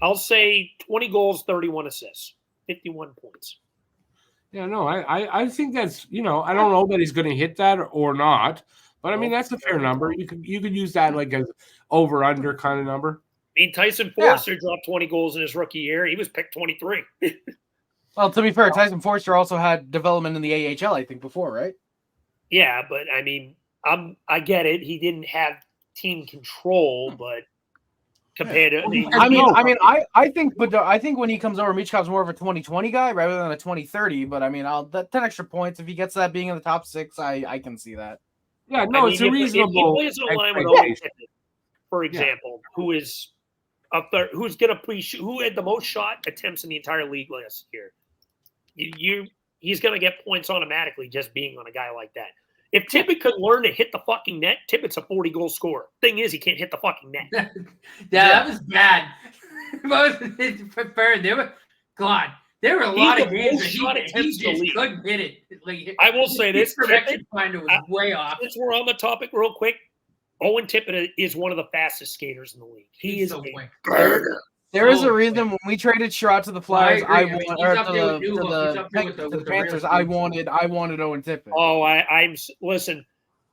I'll say 20 goals, 31 assists, 51 points. Yeah, no, I think that's, I don't know that he's going to hit that or not, but I mean, that's a fair number. You could use that like as over-under kind of number. I mean, Tyson Forster dropped 20 goals in his rookie year. He was picked 23. Well, to be fair, Tyson Forster also had development in the AHL, I think, before, right? Yeah, but I mean, I get it. He didn't have team control, but compared to, I think when he comes over, Michkov's more of a 2020 guy rather than a 2030. But I mean, that 10 extra points, if he gets that being in the top 6, I can see that. Yeah, no, it's a reasonable. If he plays a line with Owen Tippett, for example, who is up there, who had the most shot attempts in the entire league last year. He's going to get points automatically just being on a guy like that. If Tippett could learn to hit the fucking net, Tippett's a 40-goal scorer. Thing is, he can't hit the fucking net. That was bad. There were a lot of games that he just couldn't hit it. I will say this. Tippett finder was way off. Since we're on the topic real quick, Owen Tippett is one of the fastest skaters in the league. He's so quick. There is a reason when we traded Sherrod to the Flyers, the Panthers. I wanted Owen Tippett. Oh, listen.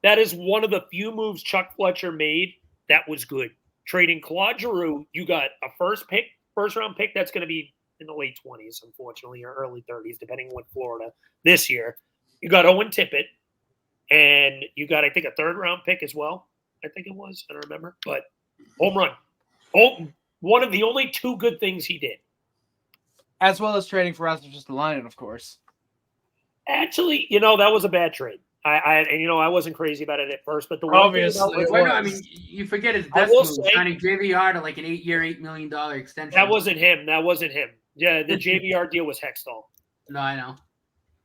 That is one of the few moves Chuck Fletcher made that was good. Trading Claude Giroux, you got a first round pick that's going to be in the late 20s, unfortunately, or early 30s, depending on what Florida this year. You got Owen Tippett, and you got, I think, a third round pick as well. I think it was. I don't remember, but home run. One of the only 2 good things he did. As well as trading for Rasmus Ristolainen, of course. Actually, that was a bad trade. I wasn't crazy about it at first, but the obviously, I mean, you forget his best move, signing JVR to like an 8-year, $8 million extension. That wasn't him. Yeah, the JVR deal was Hextall. No, I know.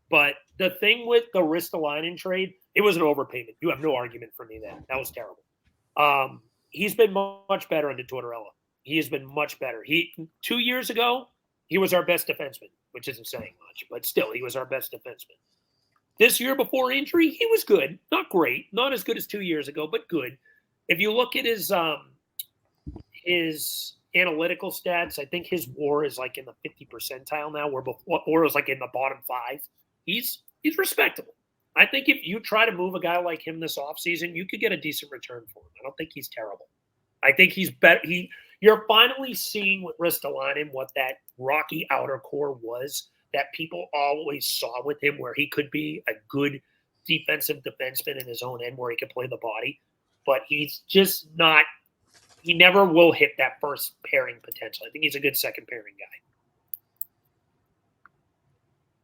But the thing with the Ristolainen trade, it was an overpayment. You have no argument for me there. That was terrible. He's been much better under Tortorella. He has been much better. 2 years ago, he was our best defenseman, which isn't saying much, but still, he was our best defenseman. This year before injury, he was good. Not great. Not as good as 2 years ago, but good. If you look at his analytical stats, I think his WAR is like in the 50 percentile now, where before WAR was like in the bottom 5. He's respectable. I think if you try to move a guy like him this offseason, you could get a decent return for him. I don't think he's terrible. I think he's better. You're finally seeing with Ristolainen what that rocky outer core was that people always saw with him, where he could be a good defensive defenseman in his own end, where he could play the body. But he's just not – he never will hit that first pairing potential. I think he's a good second pairing guy.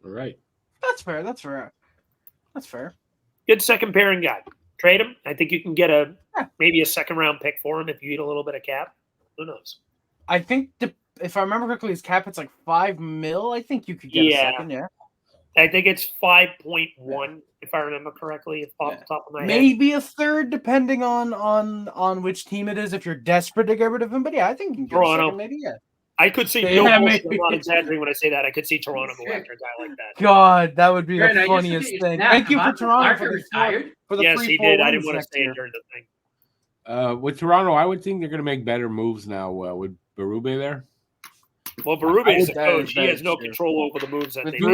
All right. That's fair. Good second pairing guy. Trade him. I think you can get maybe a second-round pick for him if you eat a little bit of cap. Who knows? I think if I remember correctly, his cap it's like $5 million. I think you could get a second. Yeah. I think it's 5.1 if I remember correctly, off the top of my head. Maybe a third, depending on which team it is. If you're desperate to get rid of him, but yeah, I think you can get Toronto. a second. Maybe I could see. I'm not exaggerating when I say that. I could see Toronto go after a guy like that. God, that would be the funniest thing. Thank you for Toronto for the yes, he did. I didn't want to say it during the thing. With Toronto, I would think they're going to make better moves now with Berube there. Well, Berube is a coach. He has no control over the moves that they do. You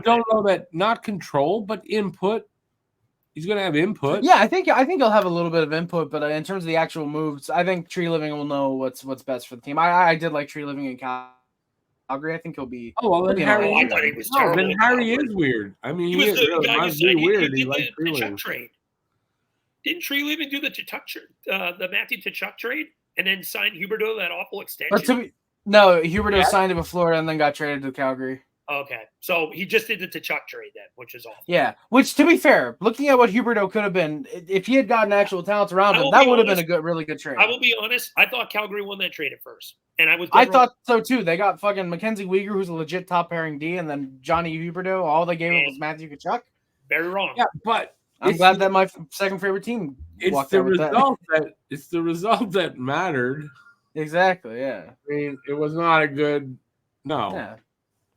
don't know that, not control, but input. He's going to have input. Yeah, I think he'll have a little bit of input, but in terms of the actual moves, I think Tree Living will know what's best for the team. I did like Tree Living in Calgary. I think he'll be. Oh well, then Harry. I thought he was terrible. Then Harry is weird. I mean, he was the guy who said weird. He liked the Tkachuk trade. Didn't Tree Living do the Matthew Tkachuk trade and then sign Huberdeau that awful extension? No, Huberdeau signed him with Florida and then got traded to Calgary. Okay, so he just did the Tkachuk trade then, which is awful. Yeah, which to be fair, looking at what Huberdeau could have been, if he had gotten actual talents around him, that would have been a really good trade. I will be honest. I thought Calgary won that trade at first, and I thought so too. They got fucking Mackenzie Weegar, who's a legit top pairing D, and then Johnny Huberdeau. All they gave him was Matthew Tkachuk. Very wrong. Yeah, but I'm glad that my second favorite team. It's the result it's the result that mattered. Exactly. Yeah. I mean, it was not a good. No. Yeah.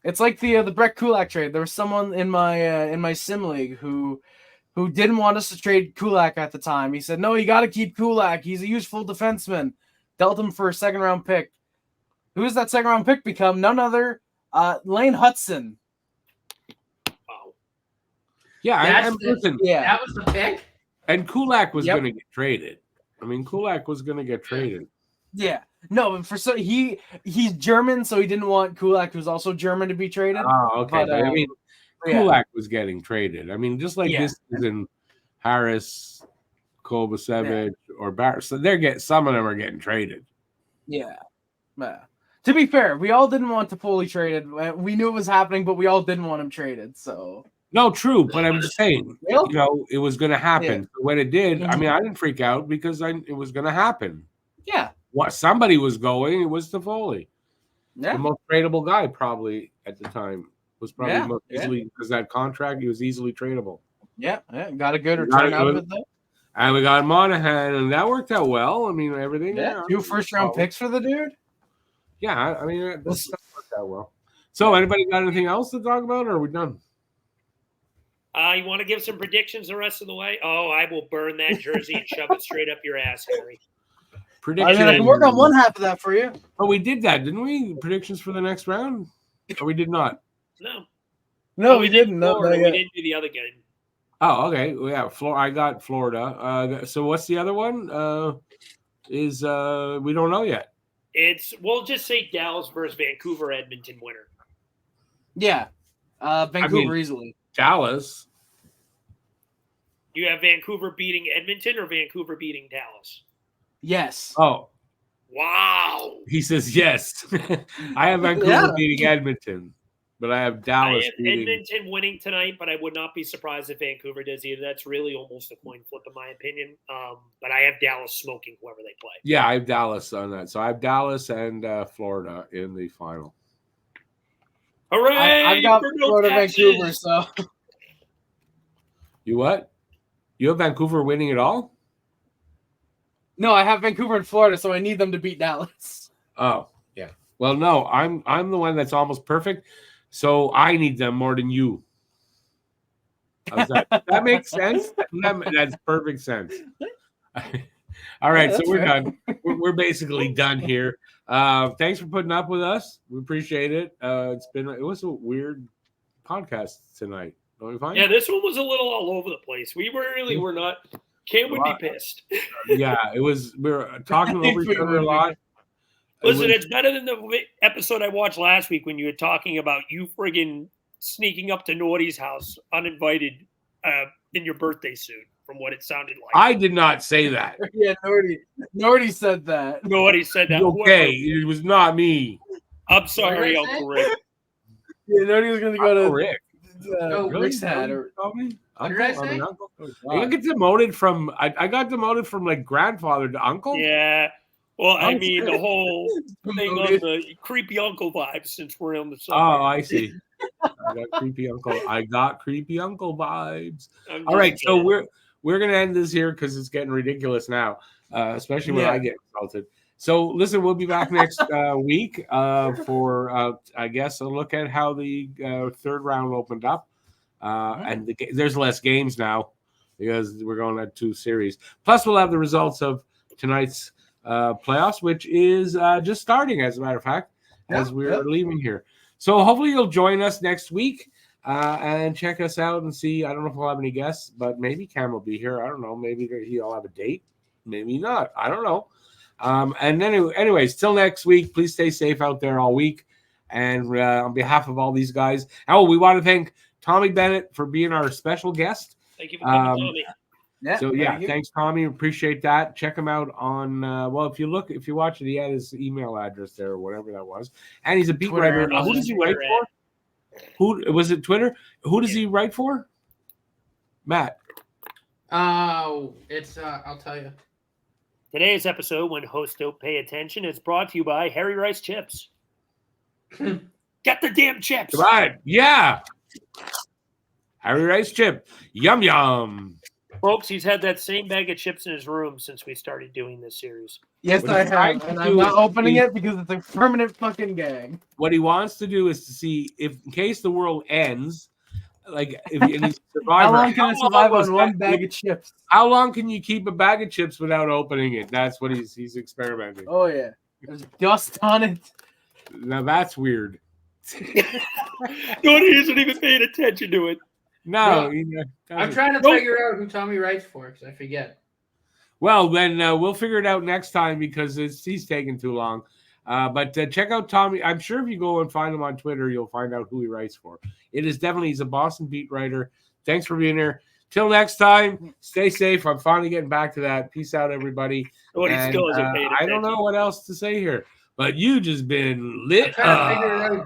It's like the Brett Kulak trade. There was someone in my sim league who didn't want us to trade Kulak at the time. He said, "No, you got to keep Kulak. He's a useful defenseman." Dealt him for a second round pick. Who does that second round pick become? None other Lane Hudson. Wow. Yeah, listen. Yeah, that was the pick. And Kulak was going to get traded. I mean, Kulak was going to get traded. Yeah. No, but he's German, so he didn't want Kulak, who's also German, to be traded. Oh, okay. But, I mean, Kulak was getting traded. I mean, just like this season, Harris, Kovacevic, or Barrett. So some of them are getting traded. Yeah. To be fair, we all didn't want Toffoli traded. We knew it was happening, but we all didn't want him traded. So no, true. But I'm just saying, it was going to happen. Yeah. When it did, I mean, I didn't freak out because it was going to happen. Yeah. What somebody was going, it was Toffoli. Yeah. The most tradable guy probably at the time was probably most easily because that contract, he was easily tradable. Yeah. Got a good return out of it though. And we got Monahan, and that worked out well. I mean, everything. Yeah. 2 first-round picks for the dude. Yeah, I mean, that worked out well. So, anybody got anything else to talk about, or are we done? You want to give some predictions the rest of the way? Oh, I will burn that jersey and shove it straight up your ass, Harry. I can work on one half of that for you. Oh, we did that, didn't we? Predictions for the next round? Or we did not? No, we didn't. No, we didn't do the other game. Oh, okay. Yeah, I got Florida. So what's the other one? We don't know yet. We'll just say Dallas versus Vancouver, Edmonton winner. Yeah. Vancouver easily. Dallas. You have Vancouver beating Edmonton or Vancouver beating Dallas? Yes. Oh. Wow. He says yes. I have Vancouver beating Edmonton. but I have Dallas. I have Edmonton winning tonight, but I would not be surprised if Vancouver does either. That's really almost a coin flip, in my opinion. But I have Dallas smoking whoever they play. Yeah, I have Dallas on that. So I have Dallas and Florida in the final. Hooray! I've got Florida, Vancouver. So you what? You have Vancouver winning it all? No, I have Vancouver and Florida, so I need them to beat Dallas. Oh, yeah. Well, no, I'm the one that's almost perfect, so I need them more than you. How's that? That makes sense. That's perfect sense. All right, so we're done. We're basically done here. Thanks for putting up with us. We appreciate it. It was a weird podcast tonight. Don't you find? Yeah, this one was a little all over the place. We really were not. Cam would be pissed. Yeah, it was. We were talking over each other a lot. Listen, it's better than the episode I watched last week when you were talking about you friggin' sneaking up to Nordy's house uninvited in your birthday suit, from what it sounded like. I did not say that. Yeah, Nordy said that. Nordy said that. Okay, it was not me. I'm sorry, Uncle Rick. Yeah, Nordy was going to go to Rick. Rick's hat. What did I say? Uncle. I get demoted from. I got demoted from like grandfather to uncle. Yeah. Well, I mean, the whole thing on the creepy uncle vibes since we're on the subject. Oh, I see. I got creepy uncle vibes. All right, so we're gonna end this here because it's getting ridiculous now, especially when I get insulted. So listen, we'll be back next week for I guess a look at how the third round opened up, and there's less games now because we're going at 2 series. Plus, we'll have the results of tonight's playoffs, which is just starting, as a matter of fact, as we're leaving here. So hopefully you'll join us next week and check us out and see. I don't know if we'll have any guests, but maybe Cam will be here. I don't know. Maybe he'll have a date. Maybe not. I don't know. And then, anyways, till next week, please stay safe out there all week. And on behalf of all these guys, we want to thank Tommy Bennett for being our special guest. Thank you for coming, Tommy. Yeah, so thanks, Tommy. Appreciate that. Check him out on if you watch it, he had his email address there or whatever that was. And he's a beat writer. Who does he write for? Who was it? Twitter? Who does he write for? Matt. Oh, it's I'll tell you. Today's episode, when hosts don't pay attention, is brought to you by Harry Rice Chips. Get the damn chips. Come on. Yeah. Harry Rice Chip. Yum, yum. Folks, he's had that same bag of chips in his room since we started doing this series. Yes, I have. And I'm not opening it because it's a permanent fucking gag. What he wants to do is to see if, in case the world ends, like if he's a survivor, how long can I survive on one bag of chips? How long can you keep a bag of chips without opening it? That's what he's experimenting. Oh yeah, there's dust on it. Now that's weird. Nobody isn't even paying attention to it. No, I'm trying to figure out who Tommy writes for because I forget. Well, then we'll figure it out next time because he's taking too long. But check out Tommy. I'm sure if you go and find him on Twitter, you'll find out who he writes for. He's a Boston beat writer. Thanks for being here. Till next time, stay safe. I'm finally getting back to that. Peace out, everybody. I don't know what else to say here, but you just been lit up.